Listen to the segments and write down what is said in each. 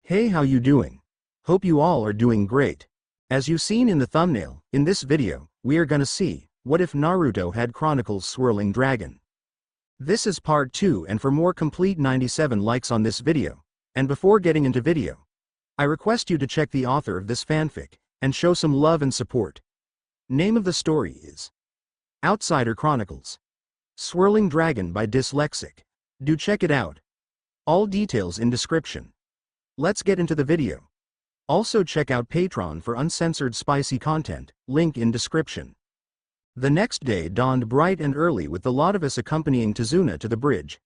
Hey, how you doing? Hope you all are doing great. As you seen in the thumbnail, in this video, we are gonna see, what if Naruto had Chronicles Swirling Dragon? This is part 2, and for more complete 97 likes on this video. And before getting into video, I request you to check the author of this fanfic, and show some love and support. Name of the story is Outsider Chronicles Swirling Dragon by Dyslexic. Do check it out. All details in description. Let's get into the video. Also check out Patreon for uncensored spicy content, link in description. The next day dawned bright and early with the lot of us accompanying Tazuna to the bridge.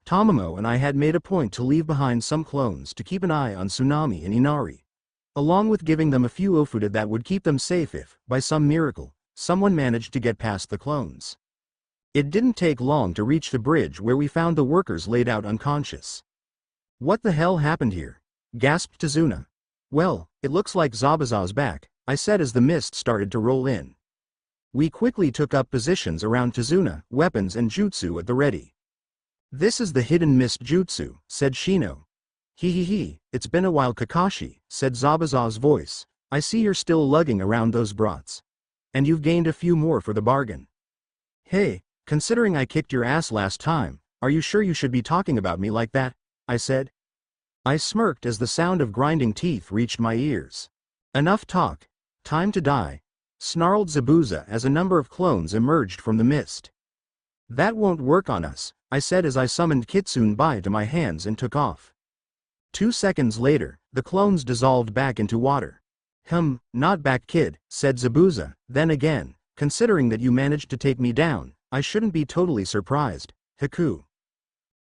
Tamamo and I had made a point to leave behind some clones to keep an eye on Tsunami and Inari, along with giving them a few ofuda that would keep them safe if, by some miracle, someone managed to get past the clones. It didn't take long to reach the bridge where we found the workers laid out unconscious. What the hell happened here? Gasped Tazuna. Well, it looks like Zabuza's back, I said as the mist started to roll in. We quickly took up positions around Tazuna, weapons and jutsu at the ready. This is the hidden mist jutsu, said Shino. He, it's been a while, Kakashi, said Zabuza's voice. I see you're still lugging around those brats. And you've gained a few more for the bargain. Hey, considering I kicked your ass last time, are you sure you should be talking about me like that? I said. I smirked as the sound of grinding teeth reached my ears. Enough talk. Time to die, snarled Zabuza as a number of clones emerged from the mist. That won't work on us, I said as I summoned Kitsune Bai to my hands and took off. 2 seconds later, the clones dissolved back into water. Not back, kid, said Zabuza. Then again, considering that you managed to take me down, I shouldn't be totally surprised. Haku.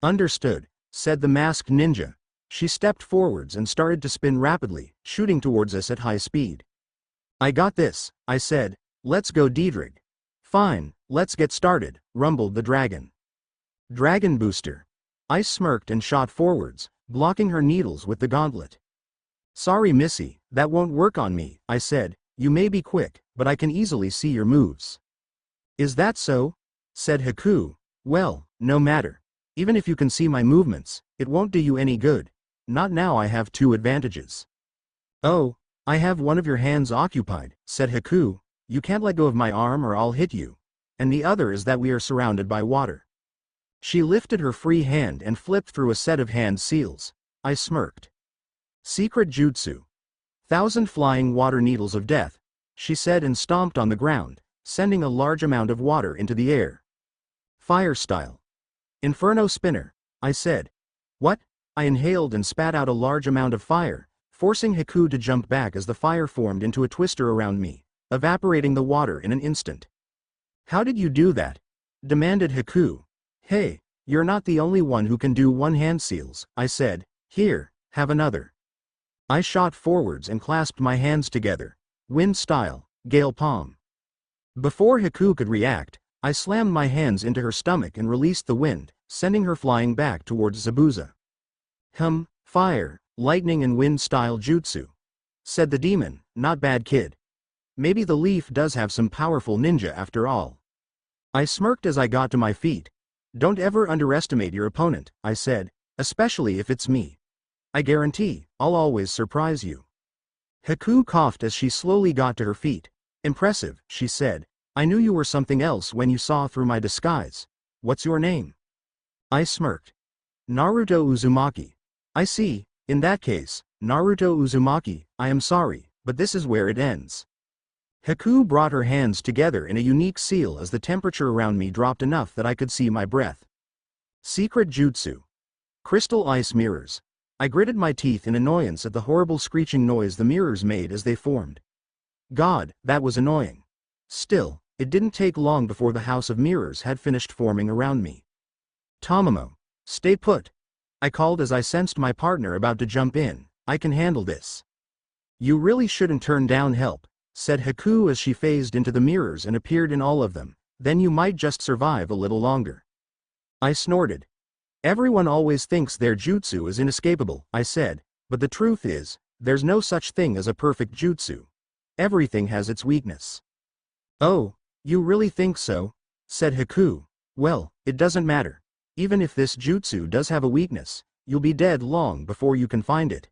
Understood, said the masked ninja. She stepped forwards and started to spin rapidly, shooting towards us at high speed. I got this, I said. Let's go, Diedrich. Fine, let's get started, rumbled the dragon. Dragon booster. I smirked and shot forwards, blocking her needles with the gauntlet. Sorry, Missy, that won't work on me, I said. You may be quick, but I can easily see your moves. Is that so? Said Haku. Well, no matter. Even if you can see my movements, it won't do you any good. Not now. I have 2 advantages. Oh, I have one of your hands occupied, said Haku. You can't let go of my arm or I'll hit you. And the other is that we are surrounded by water. She lifted her free hand and flipped through a set of hand seals. I smirked. Secret jutsu. 1,000 flying water needles of death, she said and stomped on the ground, sending a large amount of water into the air. Fire style. Inferno spinner, I said. What? I inhaled and spat out a large amount of fire, forcing Haku to jump back as the fire formed into a twister around me, evaporating the water in an instant. How did you do that? Demanded Haku. Hey, you're not the only one who can do one-hand seals, I said. Here, have another. I shot forwards and clasped my hands together. Wind style, gale palm. Before Haku could react, I slammed my hands into her stomach and released the wind, sending her flying back towards Zabuza. Fire, lightning and wind style jutsu, said the demon. Not bad, kid. Maybe the leaf does have some powerful ninja after all. I smirked as I got to my feet. Don't ever underestimate your opponent, I said, especially if it's me. I guarantee, I'll always surprise you. Haku coughed as she slowly got to her feet. Impressive, she said. I knew you were something else when you saw through my disguise. What's your name? I smirked. Naruto Uzumaki. I see. In that case, Naruto Uzumaki, I am sorry, but this is where it ends. Haku brought her hands together in a unique seal as the temperature around me dropped enough that I could see my breath. Secret jutsu. Crystal ice mirrors. I gritted my teeth in annoyance at the horrible screeching noise the mirrors made as they formed. God, that was annoying. Still, it didn't take long before the house of mirrors had finished forming around me. Tamamo, stay put, I called as I sensed my partner about to jump in. I can handle this. You really shouldn't turn down help, said Haku as she phased into the mirrors and appeared in all of them. Then you might just survive a little longer. I snorted. Everyone always thinks their jutsu is inescapable, I said, but the truth is, there's no such thing as a perfect jutsu. Everything has its weakness. Oh, you really think so? Said Haku. Well, it doesn't matter. Even if this jutsu does have a weakness, you'll be dead long before you can find it.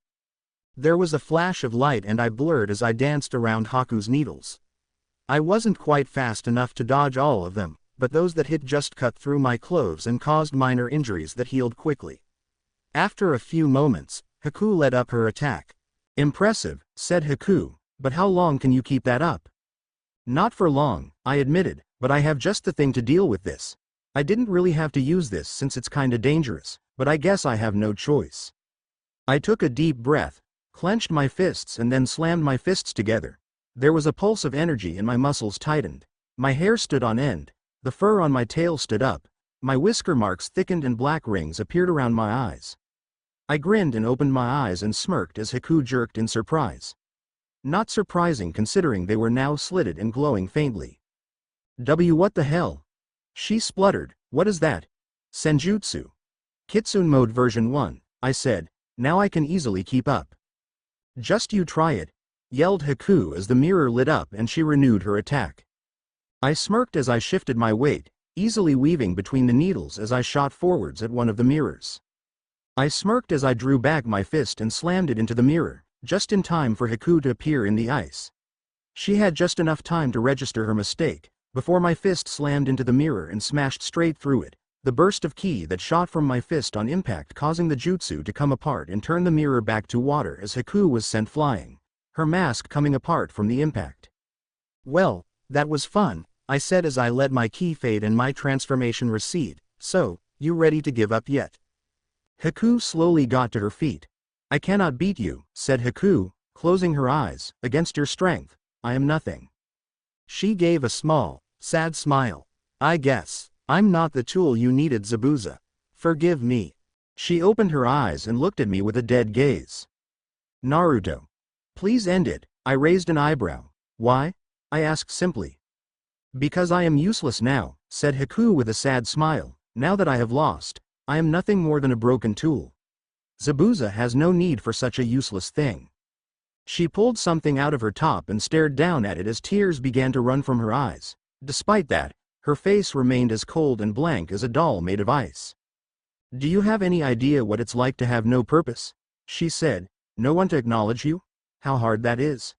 There was a flash of light and I blurred as I danced around Haku's needles. I wasn't quite fast enough to dodge all of them, but those that hit just cut through my clothes and caused minor injuries that healed quickly. After a few moments, Haku led up her attack. Impressive, said Haku, but how long can you keep that up? Not for long, I admitted, but I have just the thing to deal with this. I didn't really have to use this since it's kinda dangerous, but I guess I have no choice. I took a deep breath, clenched my fists and then slammed my fists together. There was a pulse of energy and my muscles tightened. My hair stood on end, the fur on my tail stood up, my whisker marks thickened and black rings appeared around my eyes. I grinned and opened my eyes and smirked as Haku jerked in surprise. Not surprising considering they were now slitted and glowing faintly. What the hell? She spluttered, what is that? Senjutsu. Kitsune mode version 1, I said, now I can easily keep up. Just you try it, yelled Haku as the mirror lit up and she renewed her attack. I smirked as I shifted my weight, easily weaving between the needles as I shot forwards at one of the mirrors. I smirked as I drew back my fist and slammed it into the mirror, just in time for Haku to appear in the ice. She had just enough time to register her mistake, before my fist slammed into the mirror and smashed straight through it, the burst of ki that shot from my fist on impact causing the jutsu to come apart and turn the mirror back to water as Haku was sent flying, her mask coming apart from the impact. Well, that was fun, I said as I let my ki fade and my transformation recede, so, you ready to give up yet? Haku slowly got to her feet. I cannot beat you, said Haku, closing her eyes, against your strength, I am nothing. She gave a small, sad smile. I guess, I'm not the tool you needed, Zabuza. Forgive me. She opened her eyes and looked at me with a dead gaze. Naruto. Please end it, I raised an eyebrow. Why? I asked simply. Because I am useless now, said Haku with a sad smile, now that I have lost, I am nothing more than a broken tool. Zabuza has no need for such a useless thing. She pulled something out of her top and stared down at it as tears began to run from her eyes. Despite that, her face remained as cold and blank as a doll made of ice. Do you have any idea what it's like to have no purpose? She said, no one to acknowledge you? How hard that is.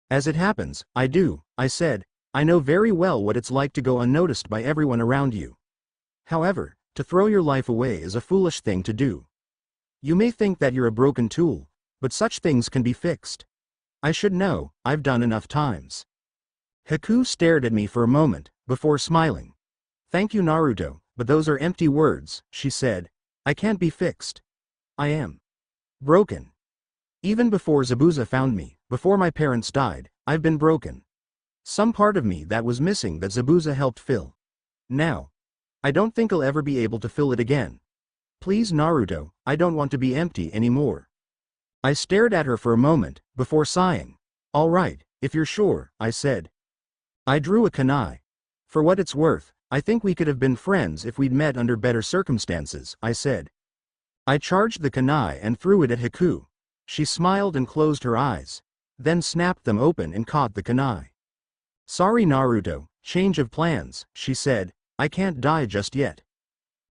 As it happens, I do, I said, I know very well what it's like to go unnoticed by everyone around you. However, to throw your life away is a foolish thing to do. You may think that you're a broken tool, but such things can be fixed. I should know, I've done enough times. Haku stared at me for a moment, before smiling. Thank you, Naruto, but those are empty words, she said. I can't be fixed. I am broken. Even before Zabuza found me, before my parents died, I've been broken. Some part of me that was missing that Zabuza helped fill. Now, I don't think I'll ever be able to fill it again. Please, Naruto, I don't want to be empty anymore. I stared at her for a moment, before sighing. All right, if you're sure, I said. I drew a kunai. For what it's worth, I think we could have been friends if we'd met under better circumstances, I said. I charged the kunai and threw it at Haku. She smiled and closed her eyes, then snapped them open and caught the kunai. Sorry, Naruto, change of plans, she said, I can't die just yet.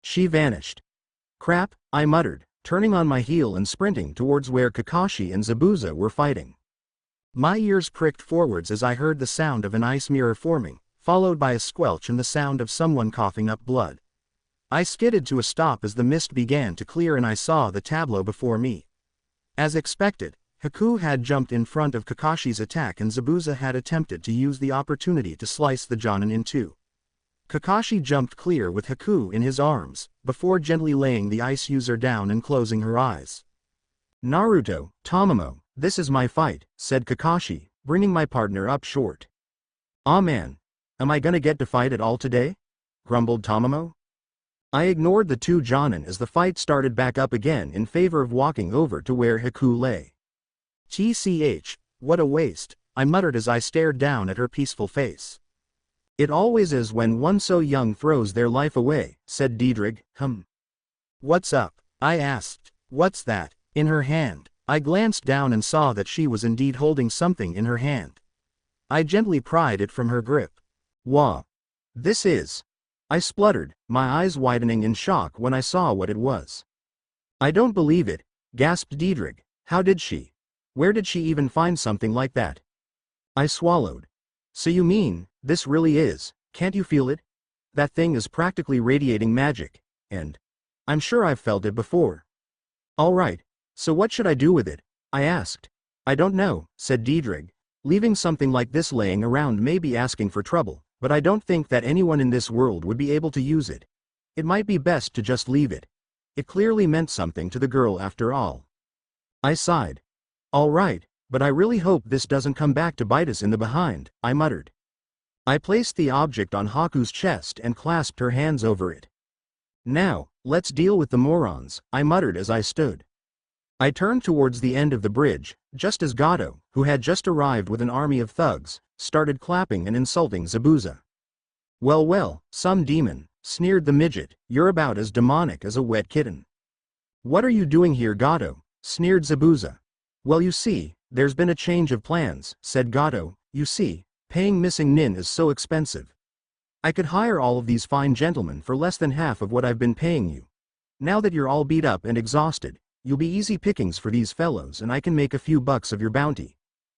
She vanished. Crap, I muttered, turning on my heel and sprinting towards where Kakashi and Zabuza were fighting. My ears pricked forwards as I heard the sound of an ice mirror forming, followed by a squelch and the sound of someone coughing up blood. I skidded to a stop as the mist began to clear and I saw the tableau before me. As expected, Haku had jumped in front of Kakashi's attack and Zabuza had attempted to use the opportunity to slice the Jonin in two. Kakashi jumped clear with Haku in his arms, before gently laying the ice user down and closing her eyes. Naruto, Tamamo, this is my fight, said Kakashi, bringing my partner up short. Aw man. Am I gonna get to fight at all today? Grumbled Tamamo. I ignored the two Jonin as the fight started back up again in favor of walking over to where Haku lay. TCH, what a waste, I muttered as I stared down at her peaceful face. It always is when one so young throws their life away, said Diedrich. What's up? I asked. What's that? In her hand. I glanced down and saw that she was indeed holding something in her hand. I gently pried it from her grip. Wah. This is. I spluttered, my eyes widening in shock when I saw what it was. I don't believe it, gasped Diedrich. How did she? Where did she even find something like that? I swallowed. So you mean, this really is, can't you feel it? That thing is practically radiating magic, and I'm sure I've felt it before. Alright, so what should I do with it? I asked. I don't know, said Diedrich. Leaving something like this laying around may be asking for trouble, but I don't think that anyone in this world would be able to use it. It might be best to just leave it. It clearly meant something to the girl after all. I sighed. Alright, but I really hope this doesn't come back to bite us in the behind, I muttered. I placed the object on Haku's chest and clasped her hands over it. Now, let's deal with the morons, I muttered as I stood. I turned towards the end of the bridge, just as Gato, who had just arrived with an army of thugs, started clapping and insulting Zabuza. Well well, some demon, sneered the midget, you're about as demonic as a wet kitten. What are you doing here, Gato? Sneered Zabuza. Well, you see, there's been a change of plans, said Gato. You see, paying missing Nin is so expensive. I could hire all of these fine gentlemen for less than half of what I've been paying you. Now that you're all beat up and exhausted, you'll be easy pickings for these fellows and I can make a few bucks of your bounty.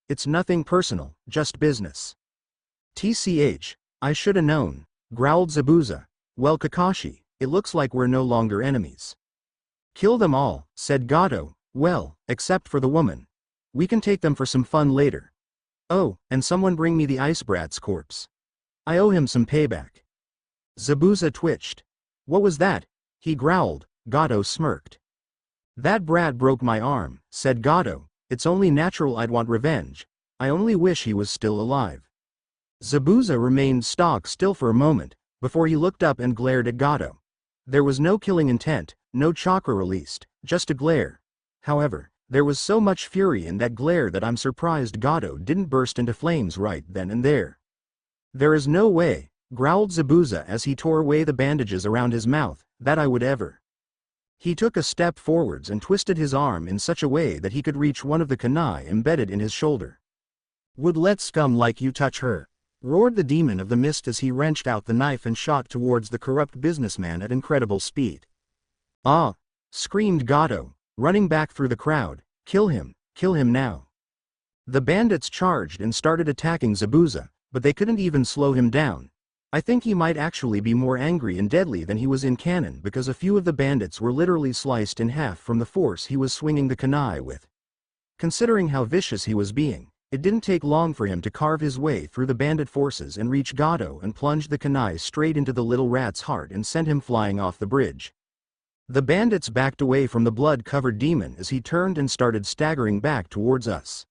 It's nothing personal, just business. TCH, I shoulda known, growled Zabuza. Well, Kakashi, it looks like we're no longer enemies. Kill them all, said Gato. Well, except for the woman. We can take them for some fun later. Oh, and someone bring me the ice brat's corpse. I owe him some payback. Zabuza twitched. What was that? He growled. Gato smirked. That brat broke my arm, said Gato. It's only natural I'd want revenge. I only wish he was still alive. Zabuza remained stock still for a moment, before he looked up and glared at Gato. There was no killing intent, no chakra released, just a glare. However, there was so much fury in that glare that I'm surprised Gato didn't burst into flames right then and there. There is no way, growled Zabuza as he tore away the bandages around his mouth, that I would ever. He took a step forwards and twisted his arm in such a way that he could reach one of the kunai embedded in his shoulder. Would let scum like you touch her, roared the demon of the mist as he wrenched out the knife and shot towards the corrupt businessman at incredible speed. Ah! Screamed Gato, running back through the crowd, kill him now. The bandits charged and started attacking Zabuza, but they couldn't even slow him down. I think he might actually be more angry and deadly than he was in canon because a few of the bandits were literally sliced in half from the force he was swinging the kunai with. Considering how vicious he was being, it didn't take long for him to carve his way through the bandit forces and reach Gato and plunge the kunai straight into the little rat's heart and send him flying off the bridge. The bandits backed away from the blood-covered demon as he turned and started staggering back towards us.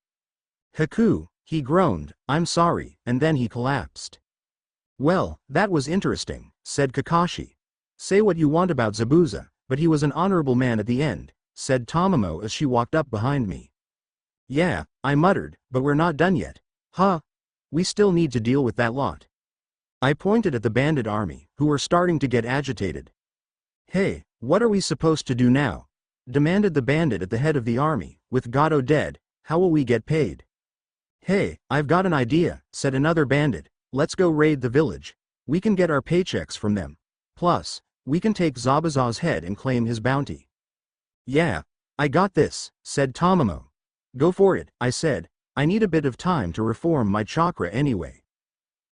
Haku, he groaned, I'm sorry, and then he collapsed. Well, that was interesting, said Kakashi. Say what you want about Zabuza, but he was an honorable man at the end, said Tamamo as she walked up behind me. Yeah, I muttered, but we're not done yet. Huh? We still need to deal with that lot. I pointed at the bandit army, who were starting to get agitated. Hey, what are we supposed to do now? Demanded the bandit at the head of the army. With Gato dead, how will we get paid? Hey, I've got an idea, said another bandit. Let's go raid the village. We can get our paychecks from them. Plus, we can take Zabuza's head and claim his bounty. Yeah, I got this, said Tamamo. Go for it, I said. I need a bit of time to reform my chakra anyway.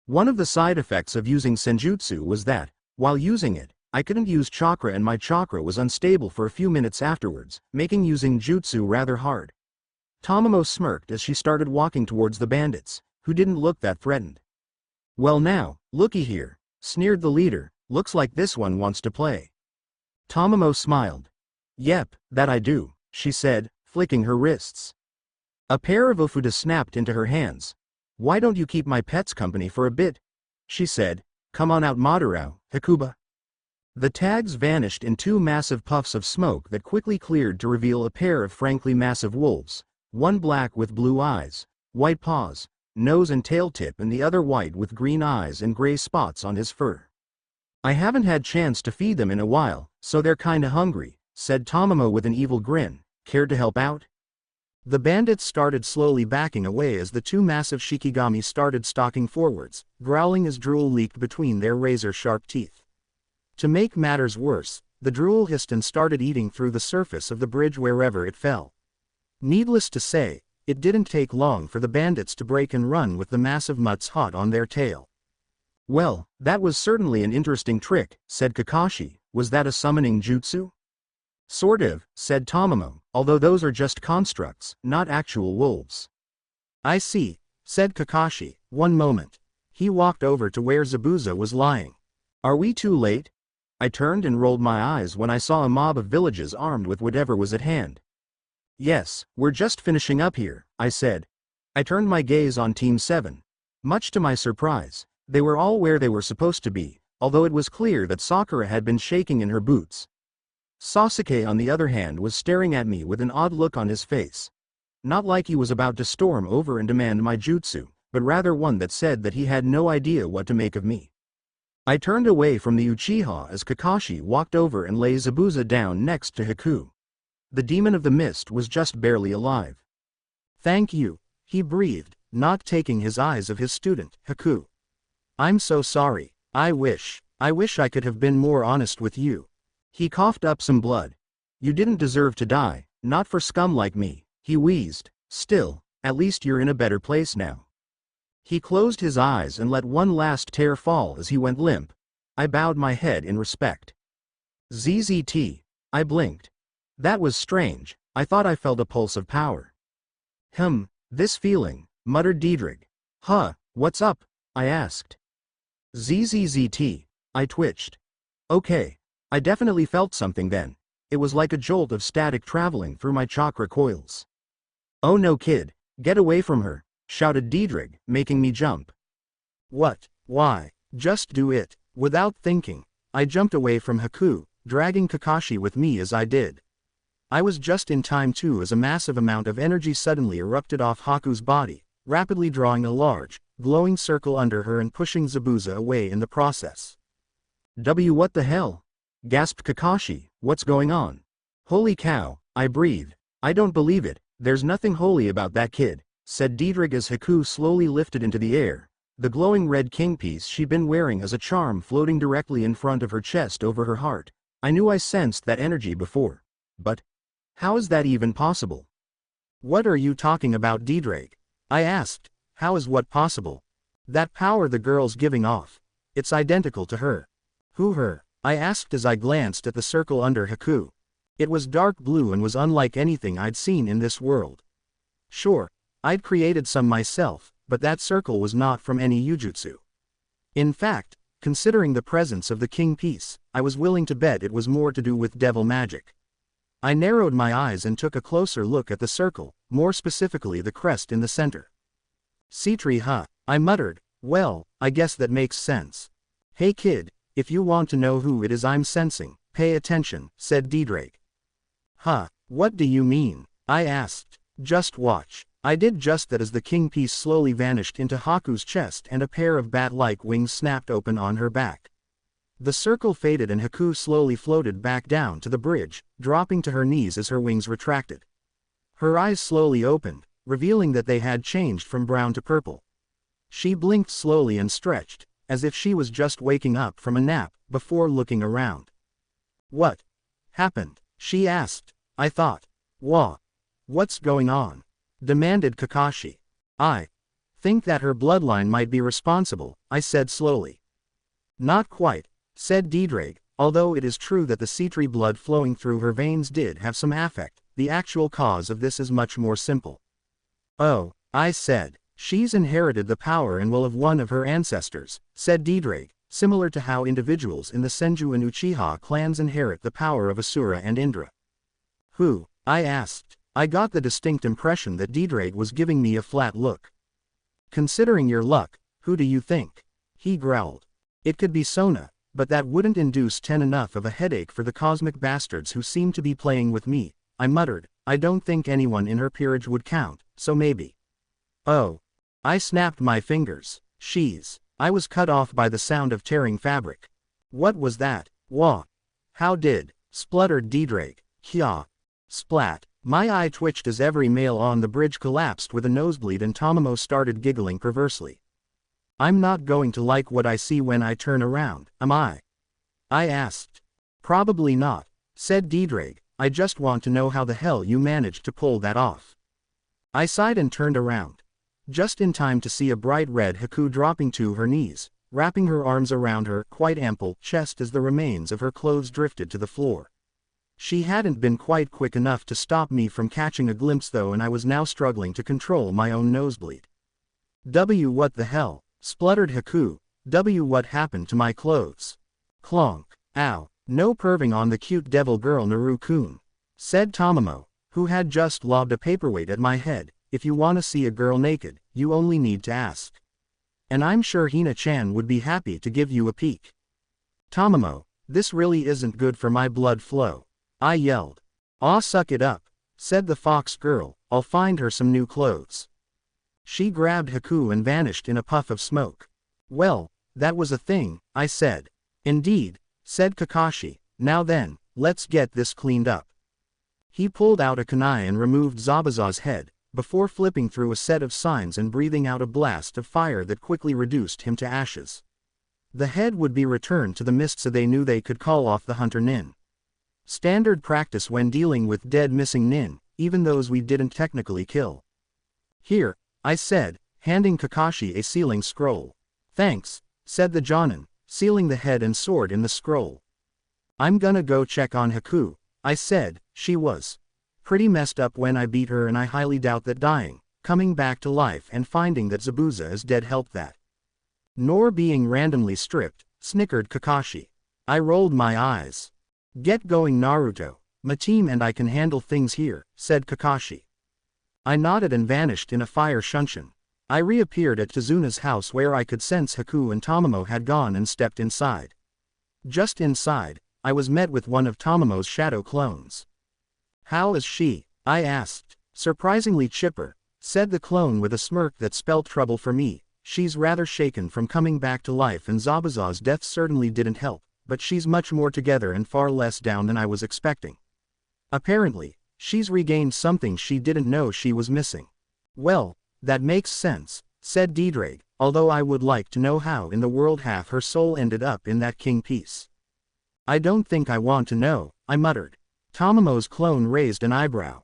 One of the side effects of using senjutsu was that, while using it, I couldn't use chakra and my chakra was unstable for a few minutes afterwards, making using jutsu rather hard. Tamamo smirked as she started walking towards the bandits, who didn't look that threatened. Well now, looky here, sneered the leader, looks like this one wants to play. Tamamo smiled. Yep, that I do, she said, flicking her wrists. A pair of ofuda snapped into her hands. Why don't you keep my pets company for a bit? She said. Come on out Madarao, Hakuba. The tags vanished in two massive puffs of smoke that quickly cleared to reveal a pair of frankly massive wolves, one black with blue eyes, white paws, nose and tail tip, and the other white with green eyes and gray spots on his fur. I haven't had chance to feed them in a while, so they're kinda hungry, said Tamamo with an evil grin. Care to help out? The bandits started slowly backing away as the two massive shikigami started stalking forwards, growling as drool leaked between their razor-sharp teeth. To make matters worse, the drool hissed and started eating through the surface of the bridge wherever it fell. Needless to say, It didn't take long for the bandits to break and run with the massive mutts hot on their tail. Well, that was certainly an interesting trick, said Kakashi. Was that a summoning jutsu? Sort of, said Tamamo, although those are just constructs, not actual wolves. I see, said Kakashi. One moment. He walked over to where Zabuza was lying. Are we too late? I turned and rolled my eyes when I saw a mob of villages armed with whatever was at hand. Yes, we're just finishing up here, I said. I turned my gaze on Team 7. Much to my surprise, they were all where they were supposed to be, although it was clear that Sakura had been shaking in her boots. Sasuke on the other hand was staring at me with an odd look on his face. Not like he was about to storm over and demand my jutsu, but rather one that said that he had no idea what to make of me. I turned away from the Uchiha as Kakashi walked over and lay Zabuza down next to Haku. The demon of the mist was just barely alive. Thank you, he breathed, not taking his eyes of his student, Haku. I'm so sorry. I wish I could have been more honest with you. He coughed up some blood. You didn't deserve to die, not for scum like me, he wheezed. Still, at least you're in a better place now. He closed his eyes and let one last tear fall as he went limp. I bowed my head in respect. ZZT. I blinked. That was strange, I thought I felt a pulse of power. This feeling, muttered Diedrich. Huh, what's up? I asked. ZZZT. I twitched. Okay. I definitely felt something then. It was like a jolt of static traveling through my chakra coils. Oh no kid, get away from her, shouted Diedrich, making me jump. What? Why? Just do it. Without thinking, I jumped away from Haku, dragging Kakashi with me as I did. I was just in time too as a massive amount of energy suddenly erupted off Haku's body, rapidly drawing a large, glowing circle under her and pushing Zabuza away in the process. What the hell? Gasped Kakashi, what's going on? Holy cow, I breathed. I don't believe it, there's nothing holy about that kid, said Diedrich as Haku slowly lifted into the air, the glowing red king piece she'd been wearing as a charm floating directly in front of her chest over her heart. I knew I sensed that energy before. But how is that even possible? What are you talking about, Diedrich? I asked. How is what possible? That power the girl's giving off. It's identical to her. Who her? I asked as I glanced at the circle under Haku. It was dark blue and was unlike anything I'd seen in this world. Sure, I'd created some myself, but that circle was not from any Yujutsu. In fact, considering the presence of the king piece, I was willing to bet it was more to do with devil magic. I narrowed my eyes and took a closer look at the circle, more specifically the crest in the center. Citri huh, I muttered. Well, I guess that makes sense. Hey kid, if you want to know who it is I'm sensing, pay attention, said Diedrich. Huh, what do you mean? I asked. Just watch. I did just that as the king piece slowly vanished into Haku's chest and a pair of bat-like wings snapped open on her back. The circle faded and Haku slowly floated back down to the bridge, dropping to her knees as her wings retracted. Her eyes slowly opened, revealing that they had changed from brown to purple. She blinked slowly and stretched, as if she was just waking up from a nap, before looking around. What happened? She asked. I thought. What's going on? Demanded Kakashi. I think that her bloodline might be responsible, I said slowly. Not quite, said Diedrich, although it is true that the Citri blood flowing through her veins did have some affect, the actual cause of this is much more simple. Oh, I said. She's inherited the power and will of one of her ancestors, said Diedrich, similar to how individuals in the Senju and Uchiha clans inherit the power of Asura and Indra. Who? I asked. I got the distinct impression that Diedrich was giving me a flat look. Considering your luck, who do you think? He growled. It could be Sona, but that wouldn't induce enough of a headache for the cosmic bastards who seem to be playing with me, I muttered. I don't think anyone in her peerage would count, so maybe. Oh. I snapped my fingers. I was cut off by the sound of tearing fabric. What was that? Wah. How did? Spluttered Diedrich. Hya. Splat. My eye twitched as every male on the bridge collapsed with a nosebleed and Tamamo started giggling perversely. I'm not going to like what I see when I turn around, am I? I asked. Probably not, said Diedrich. I just want to know how the hell you managed to pull that off. I sighed and turned around. Just in time to see a bright red Haku dropping to her knees, wrapping her arms around her quite ample chest as the remains of her clothes drifted to the floor. She hadn't been quite quick enough to stop me from catching a glimpse though, and I was now struggling to control my own nosebleed. What the hell? Spluttered Haku. What happened to my clothes? Clonk. Ow. No perving on the cute devil girl Naru-kun, said Tamamo, who had just lobbed a paperweight at my head. If you wanna see a girl naked, you only need to ask. And I'm sure Hina-chan would be happy to give you a peek. Tamamo, this really isn't good for my blood flow, I yelled. Aw, suck it up, said the fox girl, I'll find her some new clothes. She grabbed Haku and vanished in a puff of smoke. Well, that was a thing, I said. Indeed, said Kakashi. Now then, let's get this cleaned up. He pulled out a kunai and removed Zabuza's head, before flipping through a set of signs and breathing out a blast of fire that quickly reduced him to ashes. The head would be returned to the mist so they knew they could call off the hunter nin. Standard practice when dealing with dead missing nin, even those we didn't technically kill. Here, I said, handing Kakashi a sealing scroll. Thanks, said the Jonin, sealing the head and sword in the scroll. I'm gonna go check on Haku, I said. She was pretty messed up when I beat her, and I highly doubt that dying, coming back to life and finding that Zabuza is dead helped that. Nor being randomly stripped, snickered Kakashi. I rolled my eyes. Get going, Naruto. My team and I can handle things here, said Kakashi. I nodded and vanished in a fire shunshin. I reappeared at Tazuna's house where I could sense Haku and Tamamo had gone and stepped inside. Just inside, I was met with one of Tamamo's shadow clones. How is she? I asked. Surprisingly chipper, said the clone with a smirk that spelt trouble for me. She's rather shaken from coming back to life, and Zabuza's death certainly didn't help, but she's much more together and far less down than I was expecting. Apparently, she's regained something she didn't know she was missing. Well, that makes sense, said Diedreg, although I would like to know how in the world half her soul ended up in that king piece. I don't think I want to know, I muttered. Tamamo's clone raised an eyebrow.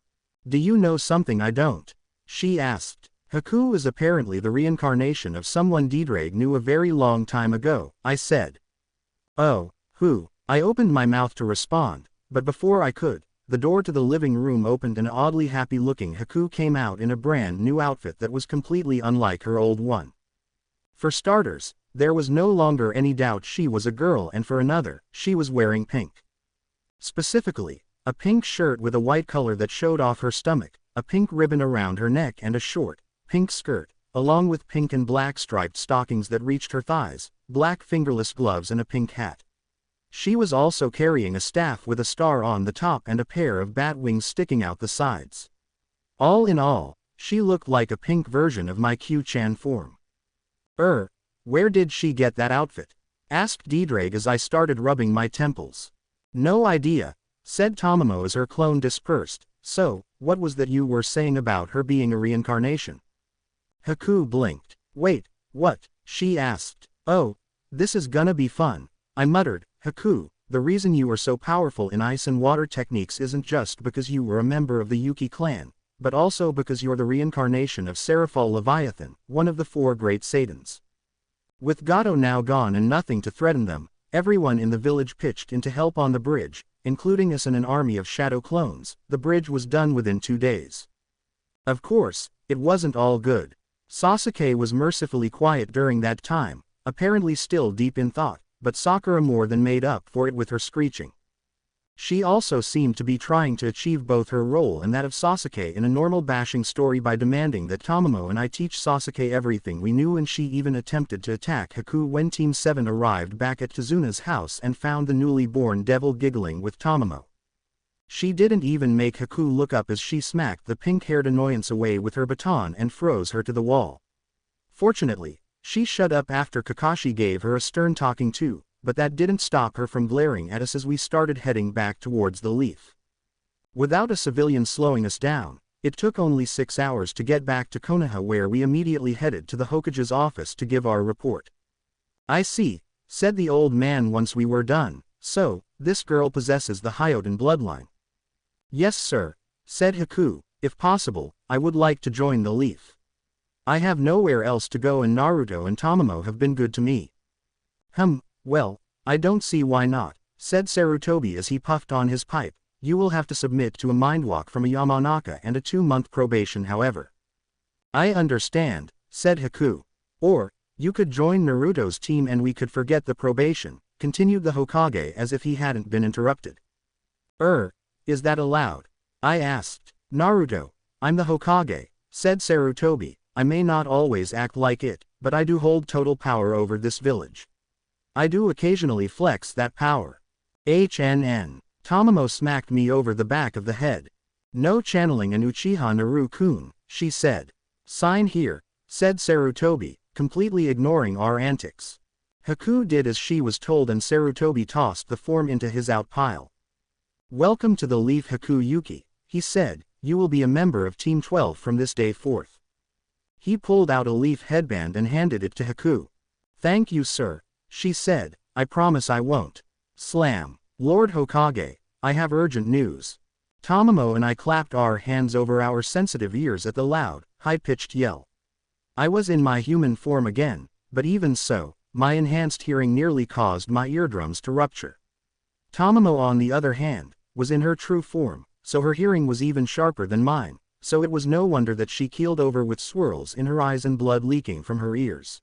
Do you know something I don't? She asked. Haku is apparently the reincarnation of someone Diedreg knew a very long time ago, I said. Oh, who? I opened my mouth to respond, but before I could, the door to the living room opened and an oddly happy-looking Haku came out in a brand new outfit that was completely unlike her old one. For starters, there was no longer any doubt she was a girl, and for another, she was wearing pink. Specifically, a pink shirt with a white color that showed off her stomach, a pink ribbon around her neck and a short, pink skirt, along with pink and black striped stockings that reached her thighs, black fingerless gloves and a pink hat. She was also carrying a staff with a star on the top and a pair of bat wings sticking out the sides. All in all, she looked like a pink version of my Q-chan form. Where did she get that outfit? Asked Diedreg as I started rubbing my temples. No idea, said Tamamo as her clone dispersed. So, what was that you were saying about her being a reincarnation? Haku blinked. Wait, what? She asked. Oh, this is gonna be fun, I muttered. Haku, the reason you are so powerful in ice and water techniques isn't just because you were a member of the Yuki clan, but also because you're the reincarnation of Seraphal Leviathan, one of the 4 great Satans. With Gato now gone and nothing to threaten them, everyone in the village pitched in to help on the bridge, including us and an army of shadow clones. The bridge was done within 2 days. Of course, it wasn't all good. Sasuke was mercifully quiet during that time, apparently still deep in thought, but Sakura more than made up for it with her screeching. She also seemed to be trying to achieve both her role and that of Sasuke in a normal bashing story by demanding that Tamamo and I teach Sasuke everything we knew, and she even attempted to attack Haku when Team 7 arrived back at Tazuna's house and found the newly born devil giggling with Tamamo. She didn't even make Haku look up as she smacked the pink-haired annoyance away with her baton and froze her to the wall. Fortunately, she shut up after Kakashi gave her a stern talking to, but that didn't stop her from glaring at us as we started heading back towards the Leaf. Without a civilian slowing us down, it took only 6 hours to get back to Konoha, where we immediately headed to the Hokage's office to give our report. I see, said the old man once we were done. So, this girl possesses the Hyoden bloodline. Yes sir, said Haku, If possible, I would like to join the Leaf. I have nowhere else to go and Naruto and Tamamo have been good to me. Well, I don't see why not, said Sarutobi as he puffed on his pipe. You will have to submit to a mind walk from a Yamanaka and a 2-month probation however. I understand, said Haku. Or, you could join Naruto's team and we could forget the probation, continued the Hokage as if he hadn't been interrupted. Is that allowed? I asked. Naruto, I'm the Hokage, said Sarutobi. I may not always act like it, but I do hold total power over this village. I do occasionally flex that power. HNN. Tamamo smacked me over the back of the head. No channeling an Uchiha Naru-kun, she said. Sign here, said Sarutobi, completely ignoring our antics. Haku did as she was told and Sarutobi tossed the form into his out pile. Welcome to the Leaf Haku Yuki, he said, you will be a member of Team 12 from this day forth. He pulled out a leaf headband and handed it to Haku. Thank you sir, she said, I promise I won't. Slam. Lord Hokage, I have urgent news. Tamamo and I clapped our hands over our sensitive ears at the loud, high-pitched yell. I was in my human form again, but even so, my enhanced hearing nearly caused my eardrums to rupture. Tamamo on the other hand, was in her true form, so her hearing was even sharper than mine, so it was no wonder that she keeled over with swirls in her eyes and blood leaking from her ears.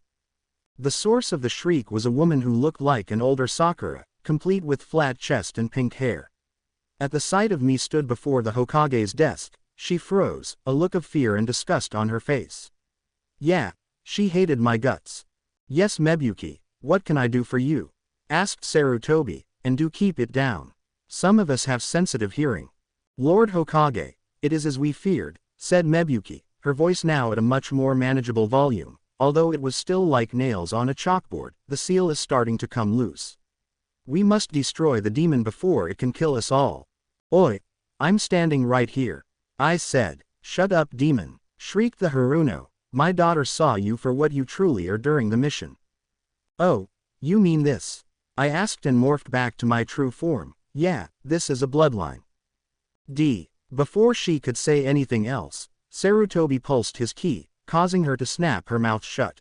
The source of the shriek was a woman who looked like an older Sakura, complete with flat chest and pink hair. At the sight of me stood before the Hokage's desk, she froze, a look of fear and disgust on her face. Yeah, she hated my guts. Yes Mebuki, what can I do for you? Asked Sarutobi, and do keep it down. Some of us have sensitive hearing. Lord Hokage, it is as we feared, said Mebuki, her voice now at a much more manageable volume, although it was still like nails on a chalkboard, the seal is starting to come loose. We must destroy the demon before it can kill us all. Oi! I'm standing right here. I said. Shut up demon, shrieked the Haruno. My daughter saw you for what you truly are during the mission. Oh, you mean this? I asked and morphed back to my true form. Yeah, this is a bloodline. Before she could say anything else, Sarutobi pulsed his ki, causing her to snap her mouth shut.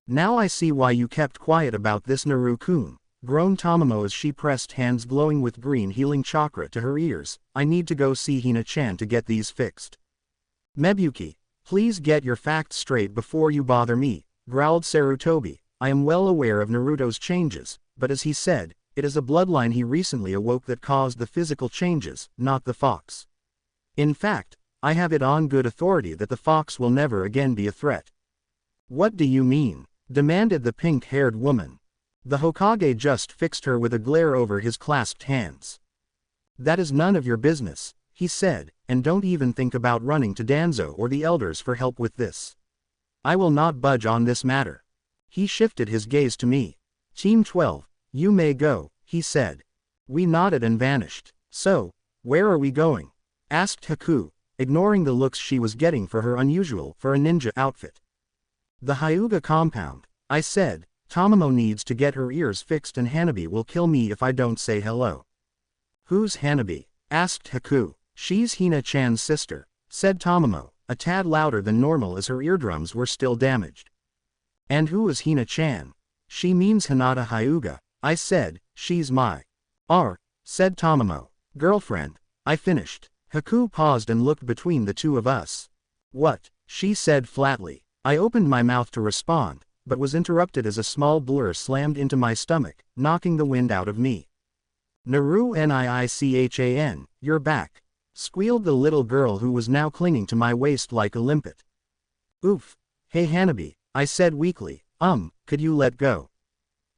Now I see why you kept quiet about this Naru-kun, groaned Tamamo as she pressed hands glowing with green healing chakra to her ears. I need to go see Hina-chan to get these fixed. Mebuki, please get your facts straight before you bother me, growled Sarutobi. I am well aware of Naruto's changes, but as he said, it is a bloodline he recently awoke that caused the physical changes, not the fox. In fact, I have it on good authority that the fox will never again be a threat. What do you mean? Demanded the pink-haired woman. The Hokage just fixed her with a glare over his clasped hands. That is none of your business, he said, and don't even think about running to Danzo or the elders for help with this. I will not budge on this matter. He shifted his gaze to me. Team 12, you may go, he said. We nodded and vanished. So, where are we going? Asked Haku, ignoring the looks she was getting for her unusual for a ninja outfit. The Hyuga compound, I said. Tamamo needs to get her ears fixed and Hanabi will kill me if I don't say hello. Who's Hanabi? Asked Haku. She's Hina-chan's sister, said Tamamo, a tad louder than normal as her eardrums were still damaged. And who is Hina-chan? She means Hinata Hyuga, I said. She's my said Tamamo. Girlfriend, I finished. Haku paused and looked between the two of us. What? She said flatly. I opened my mouth to respond, but was interrupted as a small blur slammed into my stomach, knocking the wind out of me. Naru-Niichan, you're back, squealed the little girl who was now clinging to my waist like a limpet. Oof. Hey Hanabi, I said weakly, could you let go?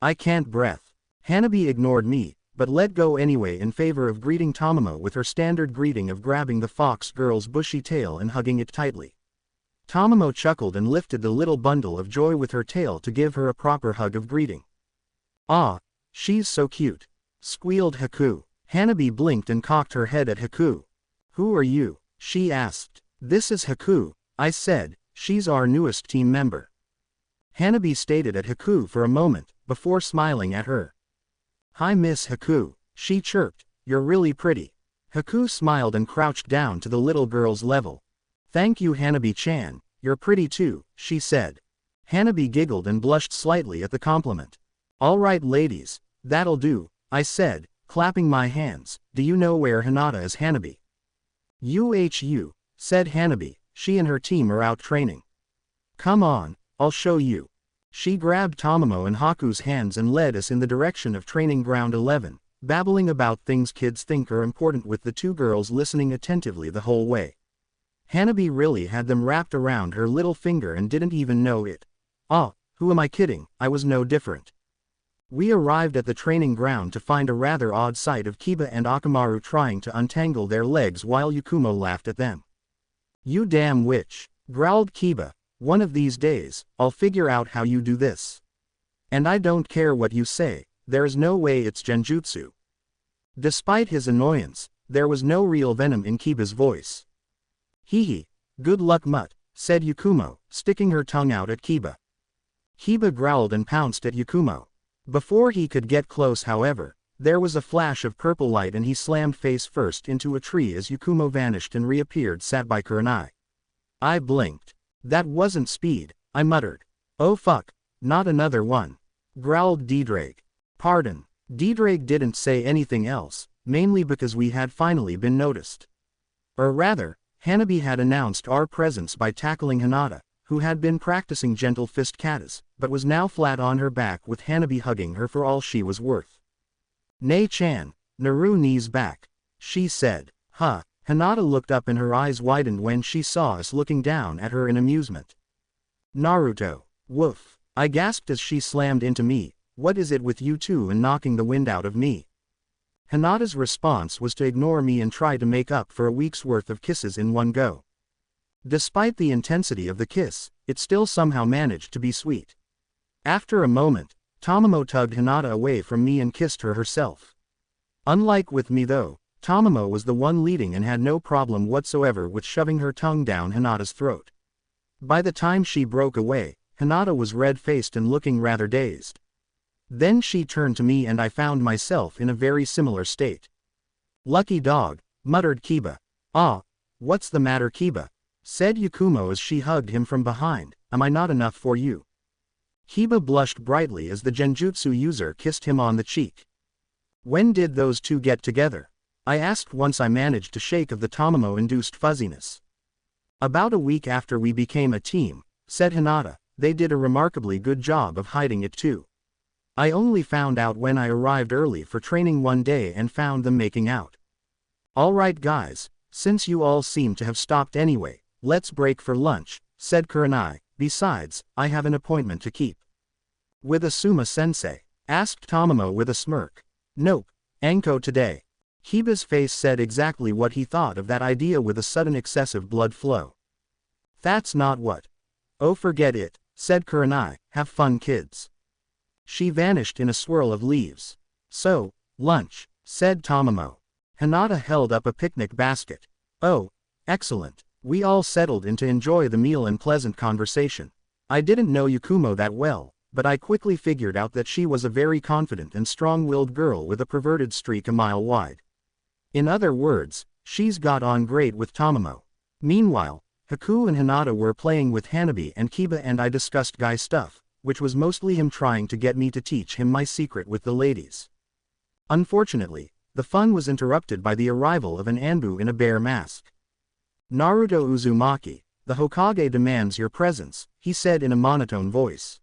I can't breath. Hanabi ignored me, but let go anyway in favor of greeting Tamamo with her standard greeting of grabbing the fox girl's bushy tail and hugging it tightly. Tamamo chuckled and lifted the little bundle of joy with her tail to give her a proper hug of greeting. Ah, she's so cute, squealed Haku. Hanabi blinked and cocked her head at Haku. Who are you? She asked. This is Haku, I said. She's our newest team member. Hanabi stared at Haku for a moment, before smiling at her. Hi Miss Haku, she chirped. You're really pretty. Haku smiled and crouched down to the little girl's level. "Thank you, Hanabi-chan, you're pretty too," she said. Hanabi giggled and blushed slightly at the compliment. "All right ladies, that'll do," I said, clapping my hands. "Do you know where Hinata is, Hanabi?" "UHU," said Hanabi, "she and her team are out training." "Come on, I'll show you." She grabbed Tamamo and Haku's hands and led us in the direction of Training Ground 11, babbling about things kids think are important with the two girls listening attentively the whole way. Hanabi really had them wrapped around her little finger and didn't even know it. Ah, who am I kidding, I was no different. We arrived at the training ground to find a rather odd sight of Kiba and Akamaru trying to untangle their legs while Yakumo laughed at them. "You damn witch," growled Kiba, "one of these days, I'll figure out how you do this. And I don't care what you say, there's no way it's genjutsu." Despite his annoyance, there was no real venom in Kiba's voice. "Hee, good luck mutt," said Yakumo, sticking her tongue out at Kiba. Kiba growled and pounced at Yakumo. Before he could get close, however, there was a flash of purple light and he slammed face first into a tree as Yakumo vanished and reappeared sat by Kurenai. I blinked. "That wasn't speed," I muttered. "Oh fuck, not another one," growled D-Drake. "Pardon." D-Drake didn't say anything else, mainly because we had finally been noticed. Or rather, Hanabi had announced our presence by tackling Hinata, who had been practicing gentle fist katas, but was now flat on her back with Hanabi hugging her for all she was worth. "Nei-chan, Naru knees back," she said. "Huh." Hinata looked up and her eyes widened when she saw us looking down at her in amusement. "Naruto. Woof," I gasped as she slammed into me. "What is it with you two and knocking the wind out of me?" Hinata's response was to ignore me and try to make up for a week's worth of kisses in one go. Despite the intensity of the kiss, it still somehow managed to be sweet. After a moment, Tamamo tugged Hinata away from me and kissed her herself. Unlike with me though, Tamamo was the one leading and had no problem whatsoever with shoving her tongue down Hinata's throat. By the time she broke away, Hinata was red-faced and looking rather dazed. Then she turned to me and I found myself in a very similar state. "Lucky dog," muttered Kiba. "Ah, what's the matter, Kiba?" said Yakumo as she hugged him from behind. "Am I not enough for you?" Kiba blushed brightly as the genjutsu user kissed him on the cheek. "When did those two get together?" I asked once I managed to shake of the Tamamo-induced fuzziness. "About a week after we became a team," said Hinata. "They did a remarkably good job of hiding it too. I only found out when I arrived early for training one day and found them making out." "Alright guys, since you all seem to have stopped anyway, let's break for lunch," said Kurenai. "Besides, I have an appointment to keep." "With Asuma-sensei?" asked Tamamo with a smirk. "Nope, Anko today." Kiba's face said exactly what he thought of that idea with a sudden excessive blood flow. "That's not what." "Oh forget it," said Kurenai. "Have fun kids." She vanished in a swirl of leaves. "So, lunch," said Tamamo. Hinata held up a picnic basket. "Oh, excellent." We all settled in to enjoy the meal and pleasant conversation. I didn't know Yakumo that well, but I quickly figured out that she was a very confident and strong-willed girl with a perverted streak a mile wide. In other words, she's got on great with Tamamo. Meanwhile, Haku and Hinata were playing with Hanabi and Kiba and I discussed guy stuff, which was mostly him trying to get me to teach him my secret with the ladies. Unfortunately, the fun was interrupted by the arrival of an Anbu in a bear mask. "Naruto Uzumaki, the Hokage demands your presence," he said in a monotone voice.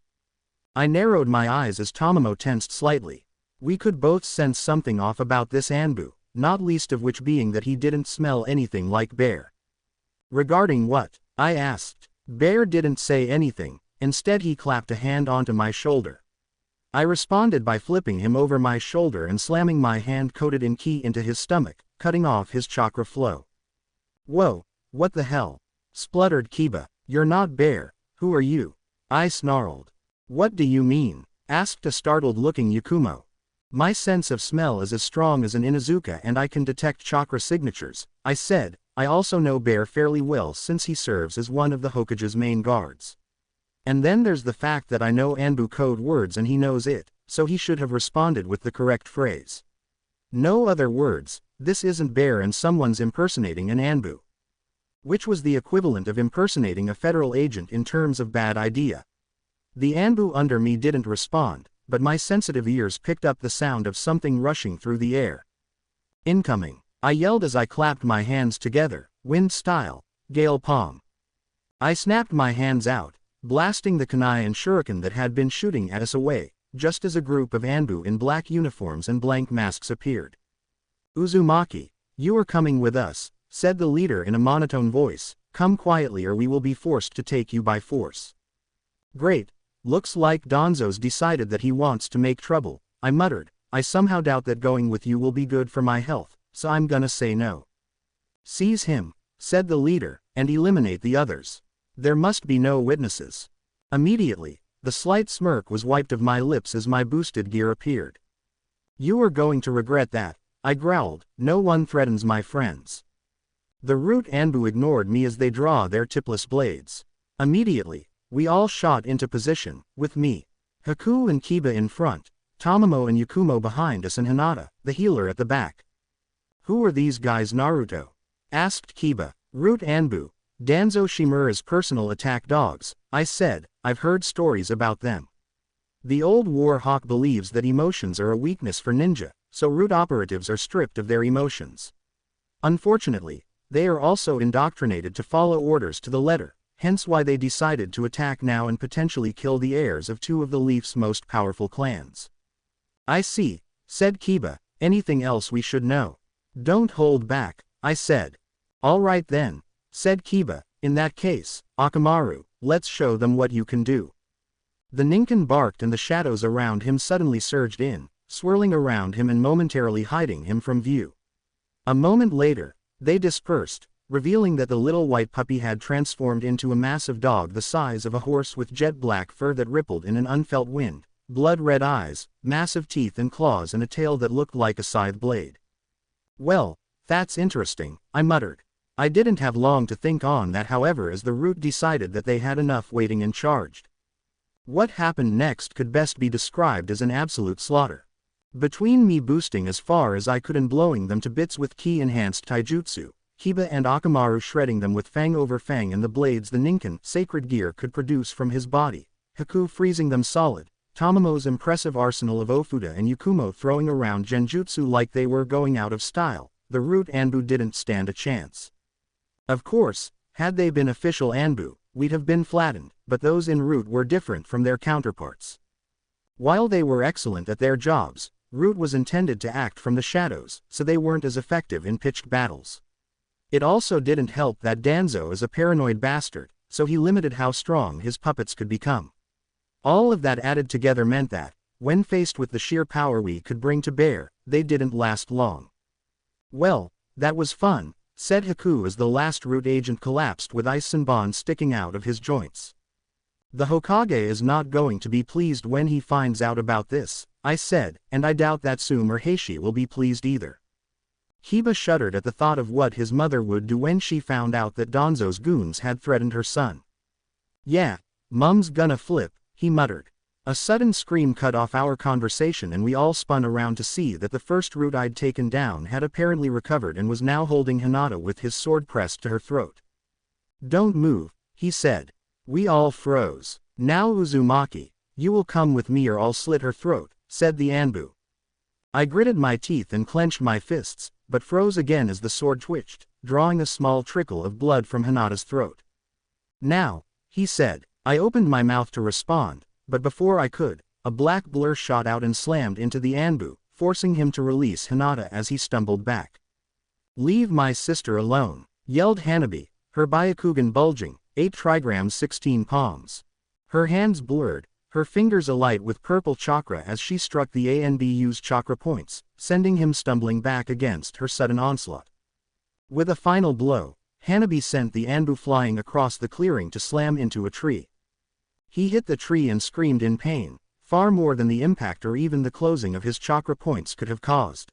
I narrowed my eyes as Tamamo tensed slightly. We could both sense something off about this Anbu, not least of which being that he didn't smell anything like bear. "Regarding what?" I asked. Bear didn't say anything, instead he clapped a hand onto my shoulder. I responded by flipping him over my shoulder and slamming my hand coated in ki into his stomach, cutting off his chakra flow. "Whoa, what the hell?" spluttered Kiba. "You're not bear, who are you?" I snarled. "What do you mean?" asked a startled-looking Yakumo. "My sense of smell is as strong as an Inuzuka and I can detect chakra signatures," I said. "I also know Bear fairly well since he serves as one of the Hokage's main guards. And then there's the fact that I know Anbu code words and he knows it, so he should have responded with the correct phrase. No other words, This isn't Bear and someone's impersonating an Anbu. Which was the equivalent of impersonating a federal agent in terms of bad idea. The Anbu under me didn't respond, but my sensitive ears picked up the sound of something rushing through the air. Incoming, I yelled as I clapped my hands together, wind style, gale palm. I snapped my hands out, blasting the kunai and shuriken that had been shooting at us away, just as a group of Anbu in black uniforms and blank masks appeared. Uzumaki, you are coming with us, said the leader in a monotone voice. Come quietly or we will be forced to take you by force. Great, looks like Danzo's decided that he wants to make trouble, I muttered. I somehow doubt that going with you will be good for my health, so I'm gonna say no. Seize him, said the leader, and eliminate the others. There must be no witnesses. Immediately, the slight smirk was wiped of my lips as my boosted gear appeared. You are going to regret that, I growled. No one threatens my friends. The root Anbu ignored me as they draw their tipless blades. Immediately, we all shot into position, with me, Haku and Kiba in front, Tamamo and Yakumo behind us and Hinata, the healer at the back. Who are these guys, Naruto? Asked Kiba. Root Anbu, Danzo Shimura's personal attack dogs, I said. I've heard stories about them. The old war hawk believes that emotions are a weakness for ninja, so root operatives are stripped of their emotions. Unfortunately, they are also indoctrinated to follow orders to the letter, hence why they decided to attack now and potentially kill the heirs of two of the Leaf's most powerful clans. I see, said Kiba. Anything else we should know? Don't hold back, I said. All right then, said Kiba. In that case, Akamaru, let's show them what you can do. The Ninken barked and the shadows around him suddenly surged in, swirling around him and momentarily hiding him from view. A moment later, they dispersed, revealing that the little white puppy had transformed into a massive dog the size of a horse with jet black fur that rippled in an unfelt wind, blood-red eyes, massive teeth and claws and a tail that looked like a scythe blade. Well, that's interesting, I muttered. I didn't have long to think on that, however, as the root decided that they had enough waiting and charged. What happened next could best be described as an absolute slaughter. Between me boosting as far as I could and blowing them to bits with ki-enhanced taijutsu, Kiba and Akamaru shredding them with fang over fang and the blades the Ninken sacred gear could produce from his body, Haku freezing them solid, Tamamo's impressive arsenal of Ofuda and Yakumo throwing around genjutsu like they were going out of style, the root Anbu didn't stand a chance. Of course, had they been official Anbu, we'd have been flattened, but those in root were different from their counterparts. While they were excellent at their jobs, root was intended to act from the shadows, so they weren't as effective in pitched battles. It also didn't help that Danzo is a paranoid bastard, so he limited how strong his puppets could become. All of that added together meant that, when faced with the sheer power we could bring to bear, they didn't last long. Well, that was fun, said Haku as the last root agent collapsed with ice and bonds sticking out of his joints. The Hokage is not going to be pleased when he finds out about this, I said, and I doubt that Tsume or Heishi will be pleased either. Kiba shuddered at the thought of what his mother would do when she found out that Danzo's goons had threatened her son. Yeah, Mum's gonna flip, he muttered. A sudden scream cut off our conversation and we all spun around to see that the first root I'd taken down had apparently recovered and was now holding Hinata with his sword pressed to her throat. Don't move, he said. We all froze. Now Uzumaki, you will come with me or I'll slit her throat, said the Anbu. I gritted my teeth and clenched my fists, but froze again as the sword twitched, drawing a small trickle of blood from Hinata's throat. Now, he said. I opened my mouth to respond, but before I could, a black blur shot out and slammed into the Anbu, forcing him to release Hinata as he stumbled back. Leave my sister alone, yelled Hanabi, her Byakugan bulging, 8 trigrams 16 palms. Her hands blurred, her fingers alight with purple chakra as she struck the Anbu's chakra points, sending him stumbling back against her sudden onslaught. With a final blow, Hanabi sent the Anbu flying across the clearing to slam into a tree. He hit the tree and screamed in pain, far more than the impact or even the closing of his chakra points could have caused.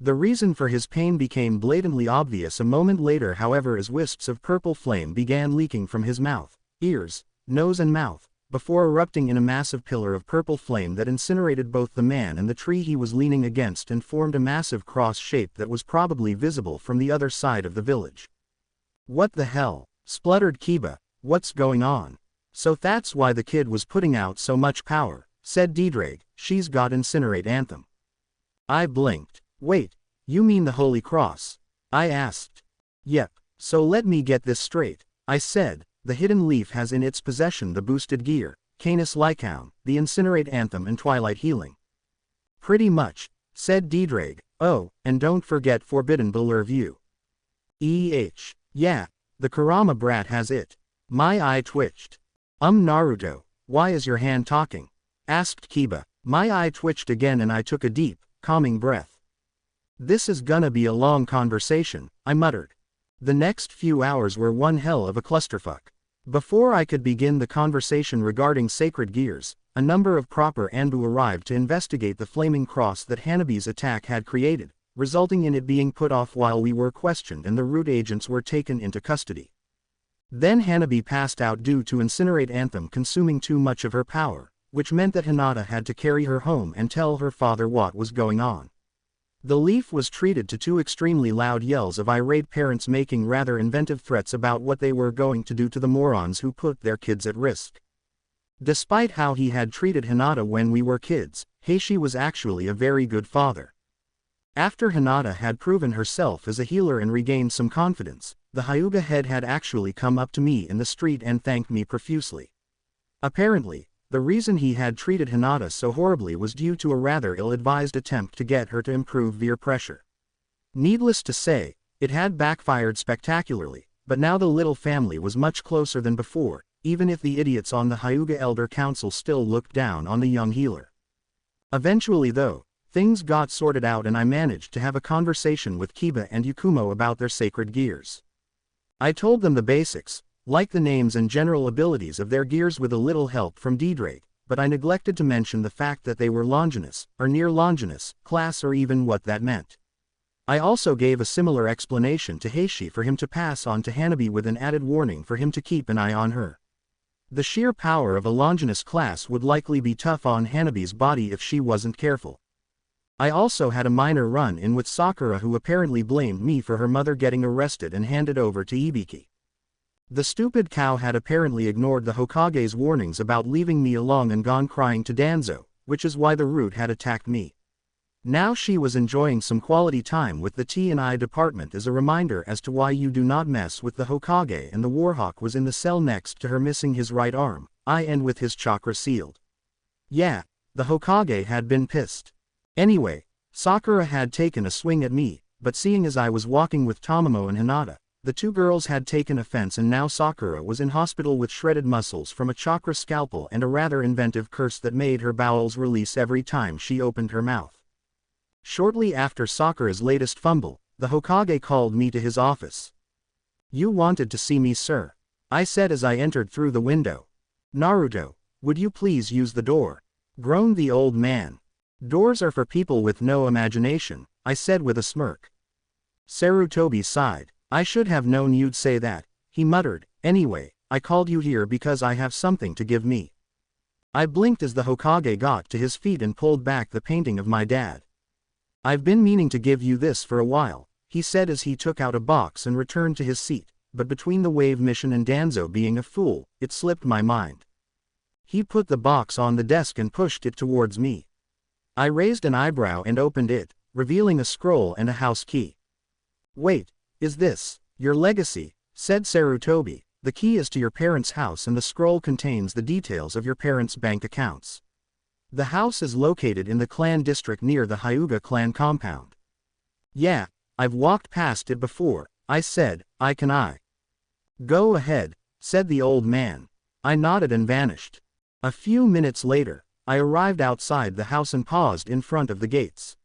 The reason for his pain became blatantly obvious a moment later, however, as wisps of purple flame began leaking from his mouth, ears, nose and mouth, before erupting in a massive pillar of purple flame that incinerated both the man and the tree he was leaning against and formed a massive cross shape that was probably visible from the other side of the village. "What the hell?" spluttered Kiba. "What's going on?" "So that's why the kid was putting out so much power," said Diedrag. "She's got Incinerate Anthem." I blinked. "Wait, you mean the Holy Cross?" I asked. "Yep, so let me get this straight," I said. "The Hidden Leaf has in its possession the boosted gear, Canis Lycaon, the Incinerate Anthem and Twilight Healing." "Pretty much," said Diedrag. "Oh, and don't forget Forbidden Belur View." Yeah, the Kurama brat has it." My eye twitched. Naruto, why is your hand talking?" asked Kiba. My eye twitched again and I took a deep, calming breath. "This is gonna be a long conversation," I muttered. The next few hours were one hell of a clusterfuck. Before I could begin the conversation regarding sacred gears, a number of proper Anbu arrived to investigate the flaming cross that Hanabi's attack had created, resulting in it being put off while we were questioned and the root agents were taken into custody. Then Hanabi passed out due to Incinerate Anthem consuming too much of her power, which meant that Hinata had to carry her home and tell her father what was going on. The leaf was treated to 2 extremely loud yells of irate parents making rather inventive threats about what they were going to do to the morons who put their kids at risk. Despite how he had treated Hinata when we were kids, Heishi was actually a very good father. After Hinata had proven herself as a healer and regained some confidence, the Hyuga head had actually come up to me in the street and thanked me profusely. Apparently, the reason he had treated Hinata so horribly was due to a rather ill-advised attempt to get her to improve Veer pressure. Needless to say, it had backfired spectacularly, but now the little family was much closer than before, even if the idiots on the Hyuga Elder Council still looked down on the young healer. Eventually though, things got sorted out and I managed to have a conversation with Kiba and Yakumo about their sacred gears. I told them the basics, like the names and general abilities of their gears with a little help from Diedrag, but I neglected to mention the fact that they were Longinus, or near Longinus, class or even what that meant. I also gave a similar explanation to Heishi for him to pass on to Hanabi with an added warning for him to keep an eye on her. The sheer power of a Longinus class would likely be tough on Hanabi's body if she wasn't careful. I also had a minor run-in with Sakura who apparently blamed me for her mother getting arrested and handed over to Ibiki. The stupid cow had apparently ignored the Hokage's warnings about leaving me alone and gone crying to Danzo, which is why the root had attacked me. Now she was enjoying some quality time with the T&I department as a reminder as to why you do not mess with the Hokage, and the Warhawk was in the cell next to her missing his right arm, and with his chakra sealed. Yeah, the Hokage had been pissed. Anyway, Sakura had taken a swing at me, but seeing as I was walking with Tomomo and Hinata, the 2 girls had taken offense and now Sakura was in hospital with shredded muscles from a chakra scalpel and a rather inventive curse that made her bowels release every time she opened her mouth. Shortly after Sakura's latest fumble, the Hokage called me to his office. "You wanted to see me, sir," I said as I entered through the window. "Naruto, would you please use the door?" groaned the old man. "Doors are for people with no imagination," I said with a smirk. Sarutobi sighed. "I should have known you'd say that," he muttered. "Anyway, I called you here because I have something to give me." I blinked as the Hokage got to his feet and pulled back the painting of my dad. "I've been meaning to give you this for a while," he said as he took out a box and returned to his seat, but between the wave mission and Danzo being a fool, it slipped my mind. He put the box on the desk and pushed it towards me. I raised an eyebrow and opened it, revealing a scroll and a house key. "Wait, is this your legacy?" said Sarutobi. "The key is to your parents' house and the scroll contains the details of your parents' bank accounts. The house is located in the clan district near the Hyuga clan compound." "Yeah, I've walked past it before," I said. Can I?" "Go ahead," said the old man. I nodded and vanished. A few minutes later, I arrived outside the house and paused in front of the gates.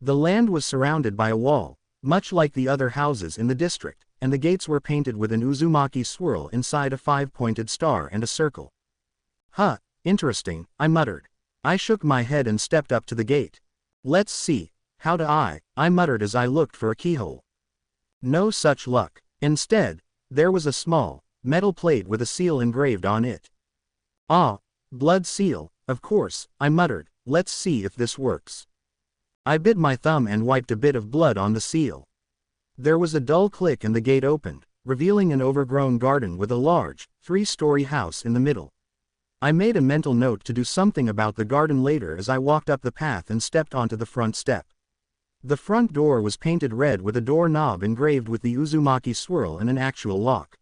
The land was surrounded by a wall, much like the other houses in the district, and the gates were painted with an Uzumaki swirl inside a 5-pointed star and a circle. "Huh, interesting," I muttered. I shook my head and stepped up to the gate. "Let's see, how do I muttered as I looked for a keyhole. No such luck. Instead, there was a small, metal plate with a seal engraved on it. Ah, blood seal, of course, I muttered, let's see if this works. I bit my thumb and wiped a bit of blood on the seal. There was a dull click and the gate opened, revealing an overgrown garden with a large, 3-story house in the middle. I made a mental note to do something about the garden later as I walked up the path and stepped onto the front step. The front door was painted red with a door knob engraved with the Uzumaki swirl and an actual lock.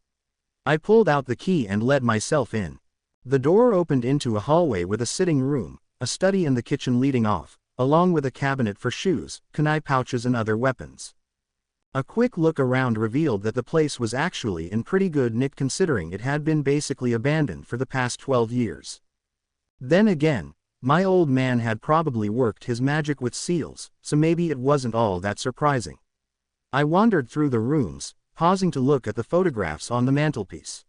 I pulled out the key and let myself in. The door opened into a hallway with a sitting room, a study and the kitchen leading off, along with a cabinet for shoes, kunai pouches and other weapons. A quick look around revealed that the place was actually in pretty good nick considering it had been basically abandoned for the past 12 years. Then again, my old man had probably worked his magic with seals, so maybe it wasn't all that surprising. I wandered through the rooms, pausing to look at the photographs on the mantelpiece.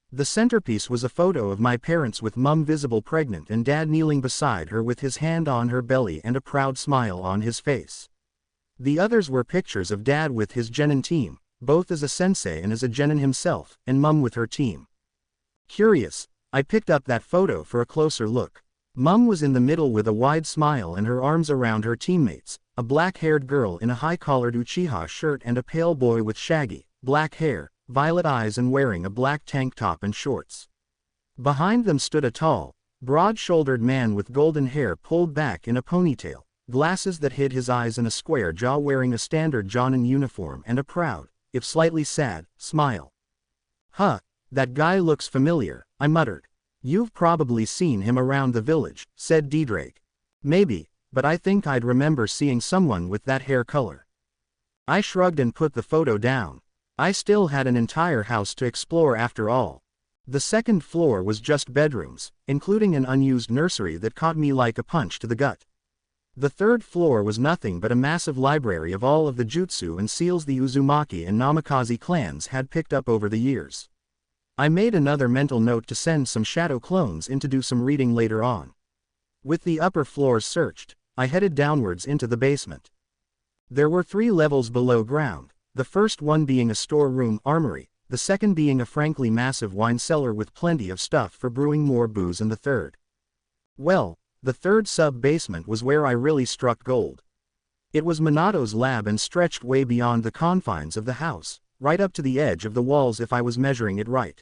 The centerpiece was a photo of my parents with Mum visible pregnant and Dad kneeling beside her with his hand on her belly and a proud smile on his face. The others were pictures of Dad with his genin team, both as a sensei and as a genin himself, and Mum with her team. Curious, I picked up that photo for a closer look. Mum was in the middle with a wide smile and her arms around her teammates, a black-haired girl in a high-collared Uchiha shirt and a pale boy with shaggy, black hair, violet eyes and wearing a black tank top and shorts. Behind them stood a tall, broad-shouldered man with golden hair pulled back in a ponytail, glasses that hid his eyes and a square jaw wearing a standard Jonin uniform and a proud, if slightly sad, smile. Huh, that guy looks familiar, I muttered. You've probably seen him around the village, said Drake. Maybe, but I think I'd remember seeing someone with that hair color. I shrugged and put the photo down. I still had an entire house to explore after all. The second floor was just bedrooms, including an unused nursery that caught me like a punch to the gut. The third floor was nothing but a massive library of all of the jutsu and seals the Uzumaki and Namikaze clans had picked up over the years. I made another mental note to send some shadow clones in to do some reading later on. With the upper floors searched, I headed downwards into the basement. There were 3 levels below ground, the first one being a storeroom armory, the second being a frankly massive wine cellar with plenty of stuff for brewing more booze and the third. Well, the third sub-basement was where I really struck gold. It was Minato's lab and stretched way beyond the confines of the house, right up to the edge of the walls if I was measuring it right.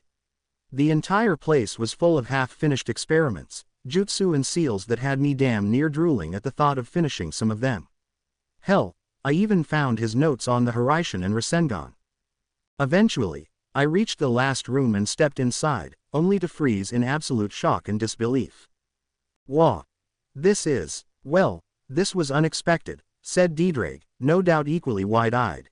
The entire place was full of half-finished experiments, jutsu and seals that had me damn near drooling at the thought of finishing some of them. Hell, I even found his notes on the Hiraishin and Rasengan. Eventually, I reached the last room and stepped inside, only to freeze in absolute shock and disbelief. Wah! This was unexpected, said Drake, no doubt equally wide-eyed.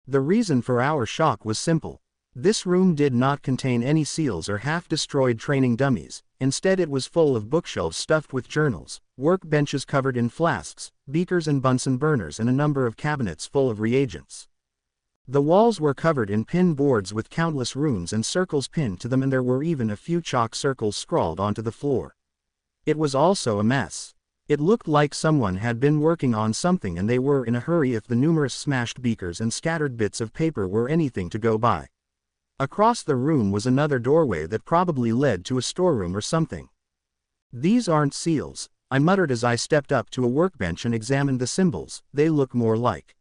The reason for our shock was simple. This room did not contain any seals or half-destroyed training dummies, instead it was full of bookshelves stuffed with journals, workbenches covered in flasks, beakers and Bunsen burners and a number of cabinets full of reagents. The walls were covered in pin boards with countless runes and circles pinned to them and there were even a few chalk circles scrawled onto the floor. It was also a mess. It looked like someone had been working on something and they were in a hurry if the numerous smashed beakers and scattered bits of paper were anything to go by. Across the room was another doorway that probably led to a storeroom or something. These aren't seals, I muttered as I stepped up to a workbench and examined the symbols, they look more like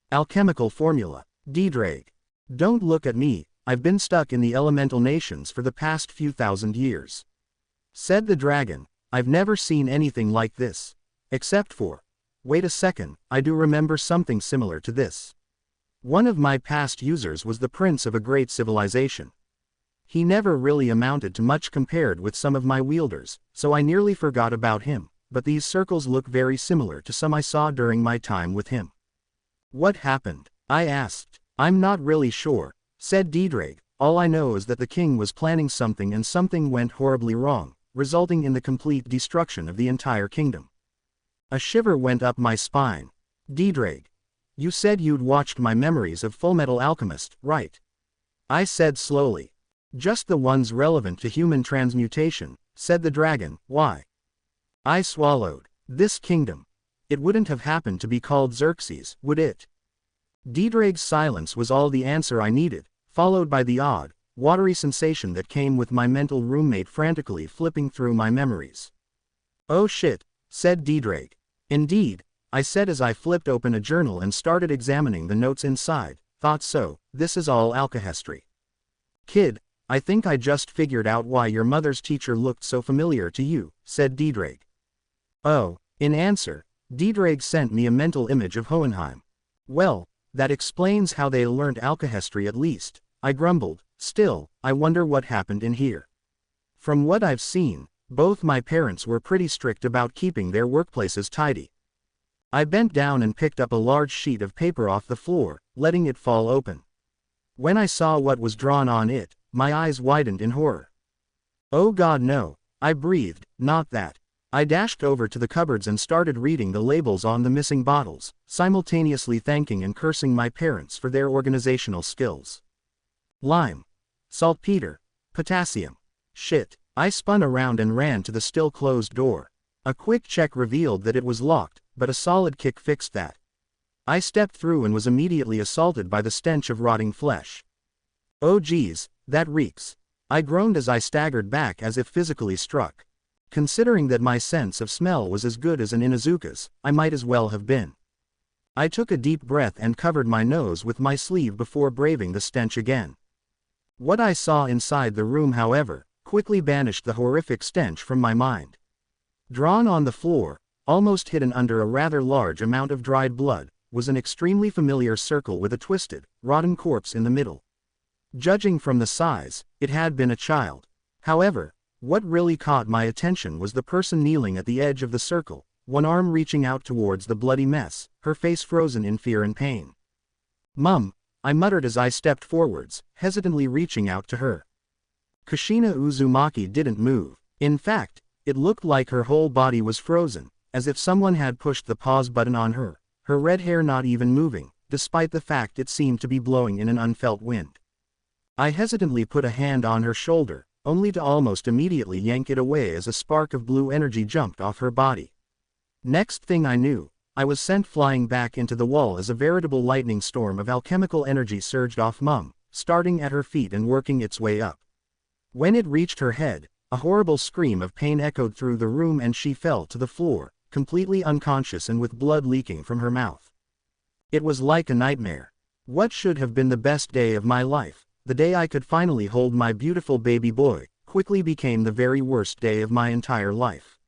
alchemical formula. Drake. Don't look at me, I've been stuck in the elemental nations for the past few thousand years. Said the dragon, I've never seen anything like this. Except for, wait a second, I do remember something similar to this. One of my past users was the prince of a great civilization. He never really amounted to much compared with some of my wielders, so I nearly forgot about him, but these circles look very similar to some I saw during my time with him. What happened? I asked. I'm not really sure, said Drake, all I know is that the king was planning something and something went horribly wrong, resulting in the complete destruction of the entire kingdom. A shiver went up my spine. Drake. You said you'd watched my memories of Fullmetal Alchemist, right? I said slowly. Just the ones relevant to human transmutation, said the dragon, why? I swallowed. This kingdom. It wouldn't have happened to be called Xerxes, would it? Drake's silence was all the answer I needed, followed by the odd, watery sensation that came with my mental roommate frantically flipping through my memories. "Oh shit," said Drake. "Indeed," I said as I flipped open a journal and started examining the notes inside. "Thought so, this is all alchemy. Kid, I think I just figured out why your mother's teacher looked so familiar to you," said Drake. "Oh," in answer, Drake sent me a mental image of Hohenheim. "Well, that explains how they learned alchemy at least," I grumbled. "Still, I wonder what happened in here. From what I've seen, both my parents were pretty strict about keeping their workplaces tidy." I bent down and picked up a large sheet of paper off the floor, letting it fall open. When I saw what was drawn on it, my eyes widened in horror. "Oh God no," I breathed, "not that." I dashed over to the cupboards and started reading the labels on the missing bottles, simultaneously thanking and cursing my parents for their organizational skills. Lime. Saltpeter. Potassium. Shit. I spun around and ran to the still closed door. A quick check revealed that it was locked, but a solid kick fixed that. I stepped through and was immediately assaulted by the stench of rotting flesh. "Oh geez, that reeks." I groaned as I staggered back as if physically struck. Considering that my sense of smell was as good as an Inuzuka's, I might as well have been. I took a deep breath and covered my nose with my sleeve before braving the stench again. What I saw inside the room, however, quickly banished the horrific stench from my mind. Drawn on the floor, almost hidden under a rather large amount of dried blood, was an extremely familiar circle with a twisted, rotten corpse in the middle. Judging from the size, it had been a child. However, what really caught my attention was the person kneeling at the edge of the circle, one arm reaching out towards the bloody mess, her face frozen in fear and pain. "Mum," I muttered as I stepped forwards, hesitantly reaching out to her. Kushina Uzumaki didn't move. In fact, it looked like her whole body was frozen, as if someone had pushed the pause button on her, her red hair not even moving, despite the fact it seemed to be blowing in an unfelt wind. I hesitantly put a hand on her shoulder, only to almost immediately yank it away as a spark of blue energy jumped off her body. Next thing I knew, I was sent flying back into the wall as a veritable lightning storm of alchemical energy surged off Mum, starting at her feet and working its way up. When it reached her head, a horrible scream of pain echoed through the room and she fell to the floor, completely unconscious and with blood leaking from her mouth. It was like a nightmare. What should have been the best day of my life, the day I could finally hold my beautiful baby boy, quickly became the very worst day of my entire life.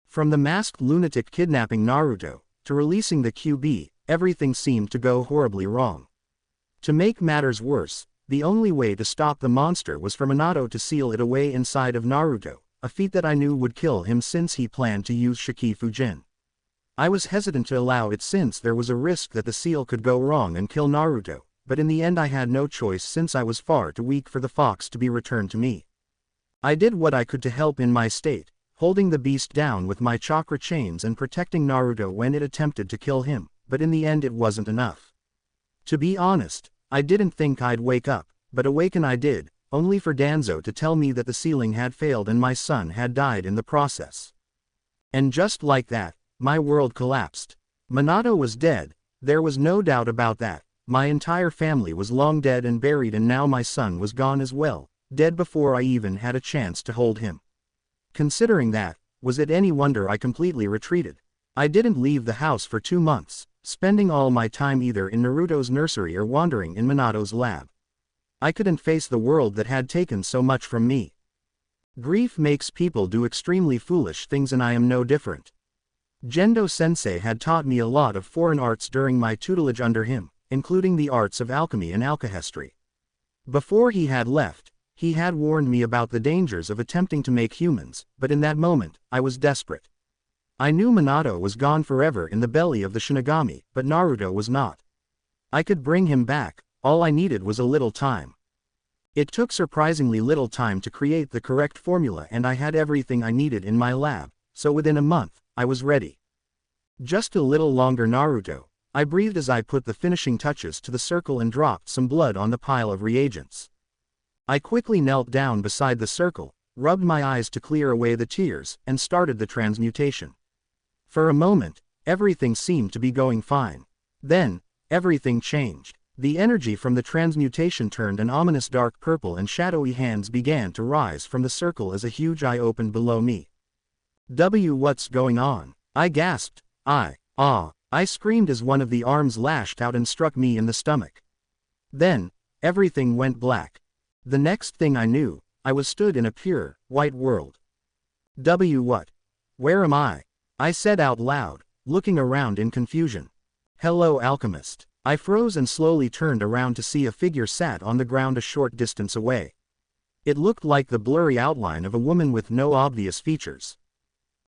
From the masked lunatic kidnapping Naruto, to releasing the QB, everything seemed to go horribly wrong. To make matters worse, the only way to stop the monster was for Minato to seal it away inside of Naruto, a feat that I knew would kill him since he planned to use Shikifujin. I was hesitant to allow it since there was a risk that the seal could go wrong and kill Naruto, but in the end I had no choice since I was far too weak for the fox to be returned to me. I did what I could to help in my state, holding the beast down with my chakra chains and protecting Naruto when it attempted to kill him, but in the end it wasn't enough. To be honest, I didn't think I'd wake up, but awaken I did, only for Danzo to tell me that the sealing had failed and my son had died in the process. And just like that, my world collapsed. Minato was dead, there was no doubt about that. My entire family was long dead and buried, and now my son was gone as well, dead before I even had a chance to hold him. Considering that, was it any wonder I completely retreated? I didn't leave the house for 2 months, spending all my time either in Naruto's nursery or wandering in Minato's lab. I couldn't face the world that had taken so much from me. Grief makes people do extremely foolish things, and I am no different. Gendo Sensei had taught me a lot of foreign arts during my tutelage under him, including the arts of alchemy and alchemy. Before he had left, he had warned me about the dangers of attempting to make humans, but in that moment, I was desperate. I knew Minato was gone forever in the belly of the Shinigami, but Naruto was not. I could bring him back, all I needed was a little time. It took surprisingly little time to create the correct formula, and I had everything I needed in my lab, so within a month, I was ready. Just a little longer, Naruto, I breathed as I put the finishing touches to the circle and dropped some blood on the pile of reagents. I quickly knelt down beside the circle, rubbed my eyes to clear away the tears, and started the transmutation. For a moment, everything seemed to be going fine. Then, everything changed. The energy from the transmutation turned an ominous dark purple and shadowy hands began to rise from the circle as a huge eye opened below me. What's going on? I gasped. I screamed as one of the arms lashed out and struck me in the stomach. Then, everything went black. The next thing I knew, I was stood in a pure, white world. What? Where am I? I said out loud, looking around in confusion. Hello, alchemist. I froze and slowly turned around to see a figure sat on the ground a short distance away. It looked like the blurry outline of a woman with no obvious features.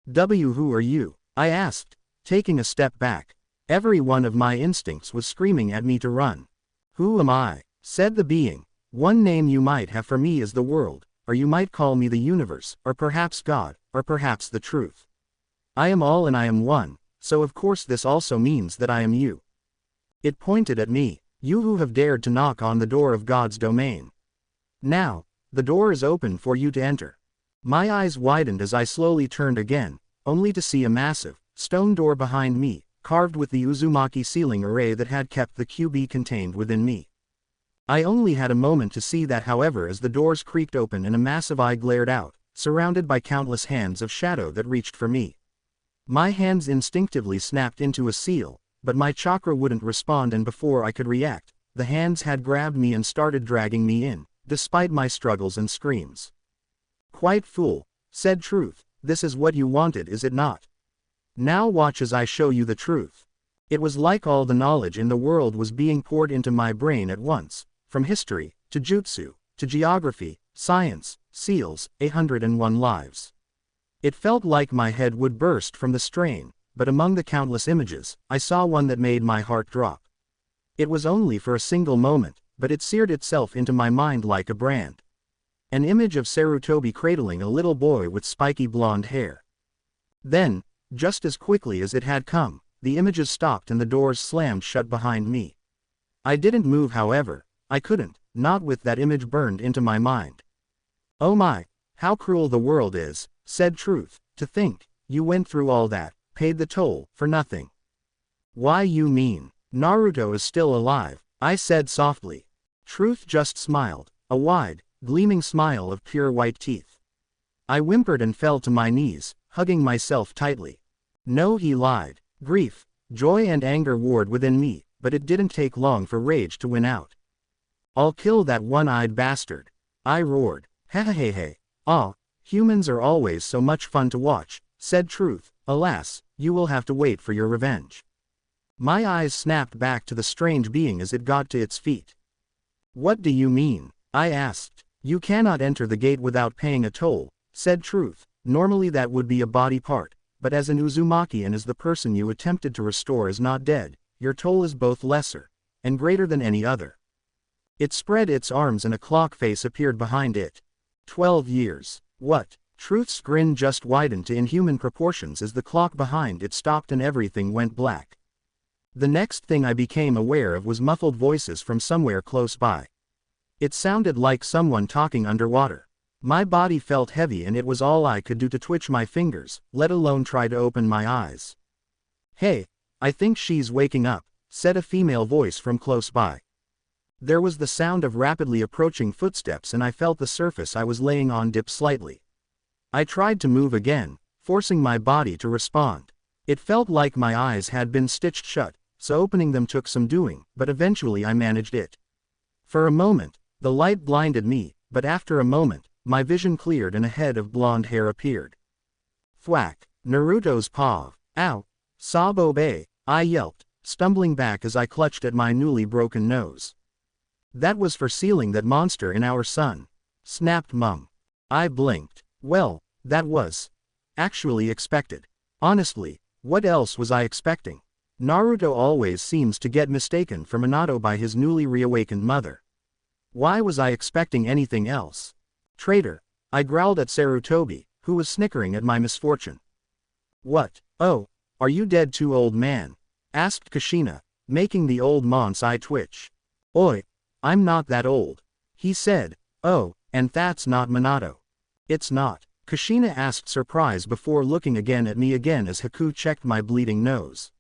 Who are you? I asked, taking a step back. Every one of my instincts was screaming at me to run. Who am I? Said the being. One name you might have for me is the world, or you might call me the universe, or perhaps God, or perhaps the truth. I am all and I am one, so of course this also means that I am you. It pointed at me, you who have dared to knock on the door of God's domain. Now, the door is open for you to enter. My eyes widened as I slowly turned again, only to see a massive, stone door behind me, carved with the Uzumaki ceiling array that had kept the QB contained within me. I only had a moment to see that, however, as the doors creaked open and a massive eye glared out, surrounded by countless hands of shadow that reached for me. My hands instinctively snapped into a seal, but my chakra wouldn't respond, and before I could react, the hands had grabbed me and started dragging me in, despite my struggles and screams. Quite fool, said Truth, this is what you wanted, is it not? Now watch as I show you the truth. It was like all the knowledge in the world was being poured into my brain at once, from history, to jutsu, to geography, science, seals, 101 lives. It felt like my head would burst from the strain, but among the countless images, I saw one that made my heart drop. It was only for a single moment, but it seared itself into my mind like a brand. An image of Sarutobi cradling a little boy with spiky blonde hair. Then, just as quickly as it had come, the images stopped and the doors slammed shut behind me. I didn't move, however. I couldn't, not with that image burned into my mind. Oh my, how cruel the world is, said Truth, to think, you went through all that, paid the toll, for nothing. Why, you mean, Naruto is still alive, I said softly. Truth just smiled, a wide, gleaming smile of pure white teeth. I whimpered and fell to my knees, hugging myself tightly. No, he lied. Grief, joy and anger warred within me, but it didn't take long for rage to win out. I'll kill that one-eyed bastard, I roared. Hehehehe. Humans are always so much fun to watch, said Truth. Alas, you will have to wait for your revenge. My eyes snapped back to the strange being as it got to its feet. What do you mean? I asked. You cannot enter the gate without paying a toll, said Truth. Normally that would be a body part, but as an Uzumaki and as the person you attempted to restore is not dead, your toll is both lesser and greater than any other. It spread its arms and a clock face appeared behind it. 12 years. What? Truth's grin just widened to inhuman proportions as the clock behind it stopped and everything went black. The next thing I became aware of was muffled voices from somewhere close by. It sounded like someone talking underwater. My body felt heavy and it was all I could do to twitch my fingers, let alone try to open my eyes. Hey, I think she's waking up, said a female voice from close by. There was the sound of rapidly approaching footsteps and I felt the surface I was laying on dip slightly. I tried to move again, forcing my body to respond. It felt like my eyes had been stitched shut, so opening them took some doing, but eventually I managed it. For a moment, the light blinded me, but after a moment, my vision cleared and a head of blonde hair appeared. Thwack! Naruto's paw. Ow! Sabo Bay! I yelped, stumbling back as I clutched at my newly broken nose. That was for sealing that monster in our sun, snapped Mum. I blinked. Well, that was actually expected. Honestly, what else was I expecting? Naruto always seems to get mistaken for Minato by his newly reawakened mother. Why was I expecting anything else? Traitor! I growled at Sarutobi, who was snickering at my misfortune. What? Oh, are you dead too, old man? Asked Kushina, making the old man's eye twitch. Oi, I'm not that old, he said. Oh, and that's not Minato. It's not, Kushina asked, surprised before looking again at me again as Haku checked my bleeding nose.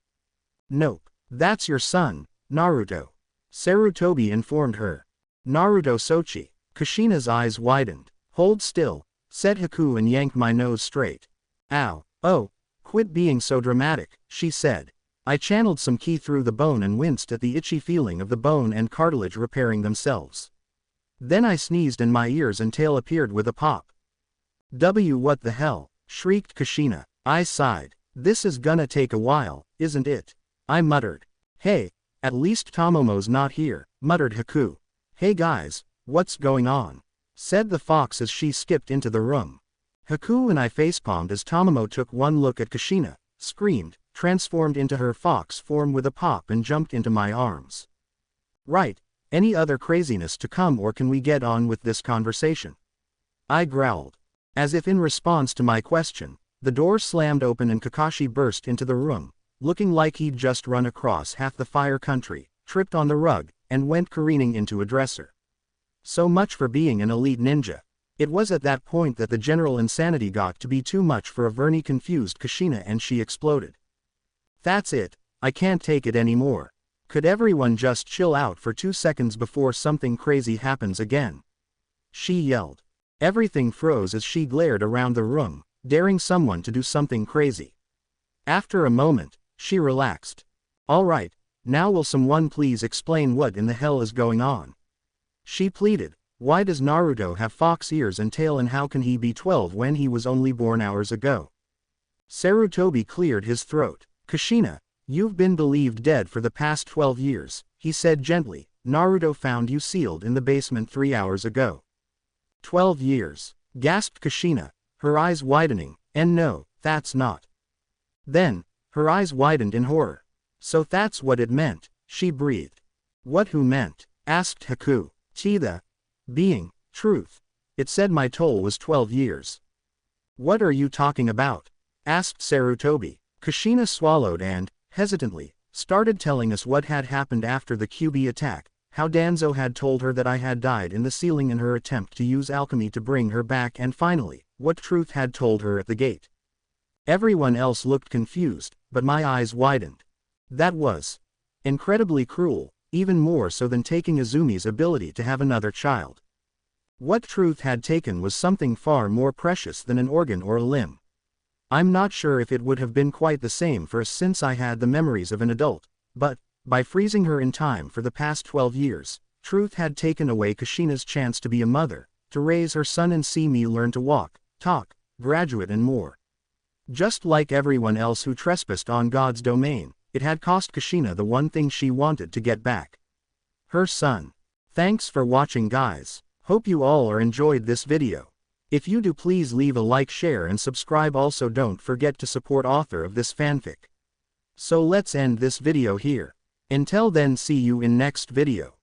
Nope, that's your son, Naruto. Sarutobi informed her. Naruto Sochi. Kushina's eyes widened. Hold still, said Haku and yanked my nose straight. Ow. Oh, quit being so dramatic, she said. I channeled some ki through the bone and winced at the itchy feeling of the bone and cartilage repairing themselves. Then I sneezed and my ears and tail appeared with a pop. What the hell, shrieked Kushina. I sighed. This is gonna take a while, isn't it? I muttered. Hey, at least Tomomo's not here, muttered Haku. Hey guys, what's going on? Said the fox as she skipped into the room. Haku and I facepalmed as Tomomo took one look at Kushina, screamed, transformed into her fox form with a pop and jumped into my arms. Right, any other craziness to come or can we get on with this conversation? I growled. As if in response to my question, the door slammed open and Kakashi burst into the room, looking like he'd just run across half the fire country, tripped on the rug, and went careening into a dresser. So much for being an elite ninja. It was at that point that the general insanity got to be too much for a very confused Kushina and she exploded. That's it, I can't take it anymore. Could everyone just chill out for 2 seconds before something crazy happens again? She yelled. Everything froze as she glared around the room, daring someone to do something crazy. After a moment, she relaxed. All right, now will someone please explain what in the hell is going on? She pleaded. Why does Naruto have fox ears and tail and how can he be 12 when he was only born hours ago? Sarutobi cleared his throat. Kushina, you've been believed dead for the past 12 years, he said gently. Naruto found you sealed in the basement 3 hours ago. 12 years, gasped Kushina, her eyes widening, and no, that's not. Then, her eyes widened in horror. So that's what it meant, she breathed. What who meant? Asked Haku. The being, truth. It said my toll was 12 years. What are you talking about? Asked Sarutobi. Kushina swallowed and, hesitantly, started telling us what had happened after the QB attack, how Danzo had told her that I had died in the ceiling in her attempt to use alchemy to bring her back and finally, what Truth had told her at the gate. Everyone else looked confused, but my eyes widened. That was incredibly cruel, even more so than taking Izumi's ability to have another child. What Truth had taken was something far more precious than an organ or a limb. I'm not sure if it would have been quite the same for us since I had the memories of an adult, but, by freezing her in time for the past 12 years, Truth had taken away Kushina's chance to be a mother, to raise her son and see me learn to walk, talk, graduate and more. Just like everyone else who trespassed on God's domain, it had cost Kushina the one thing she wanted to get back. Her son. Thanks for watching guys. Hope you all are enjoyed this video. If you do please leave a like, share and subscribe, also don't forget to support author of this fanfic. So let's end this video here. Until then, see you in next video.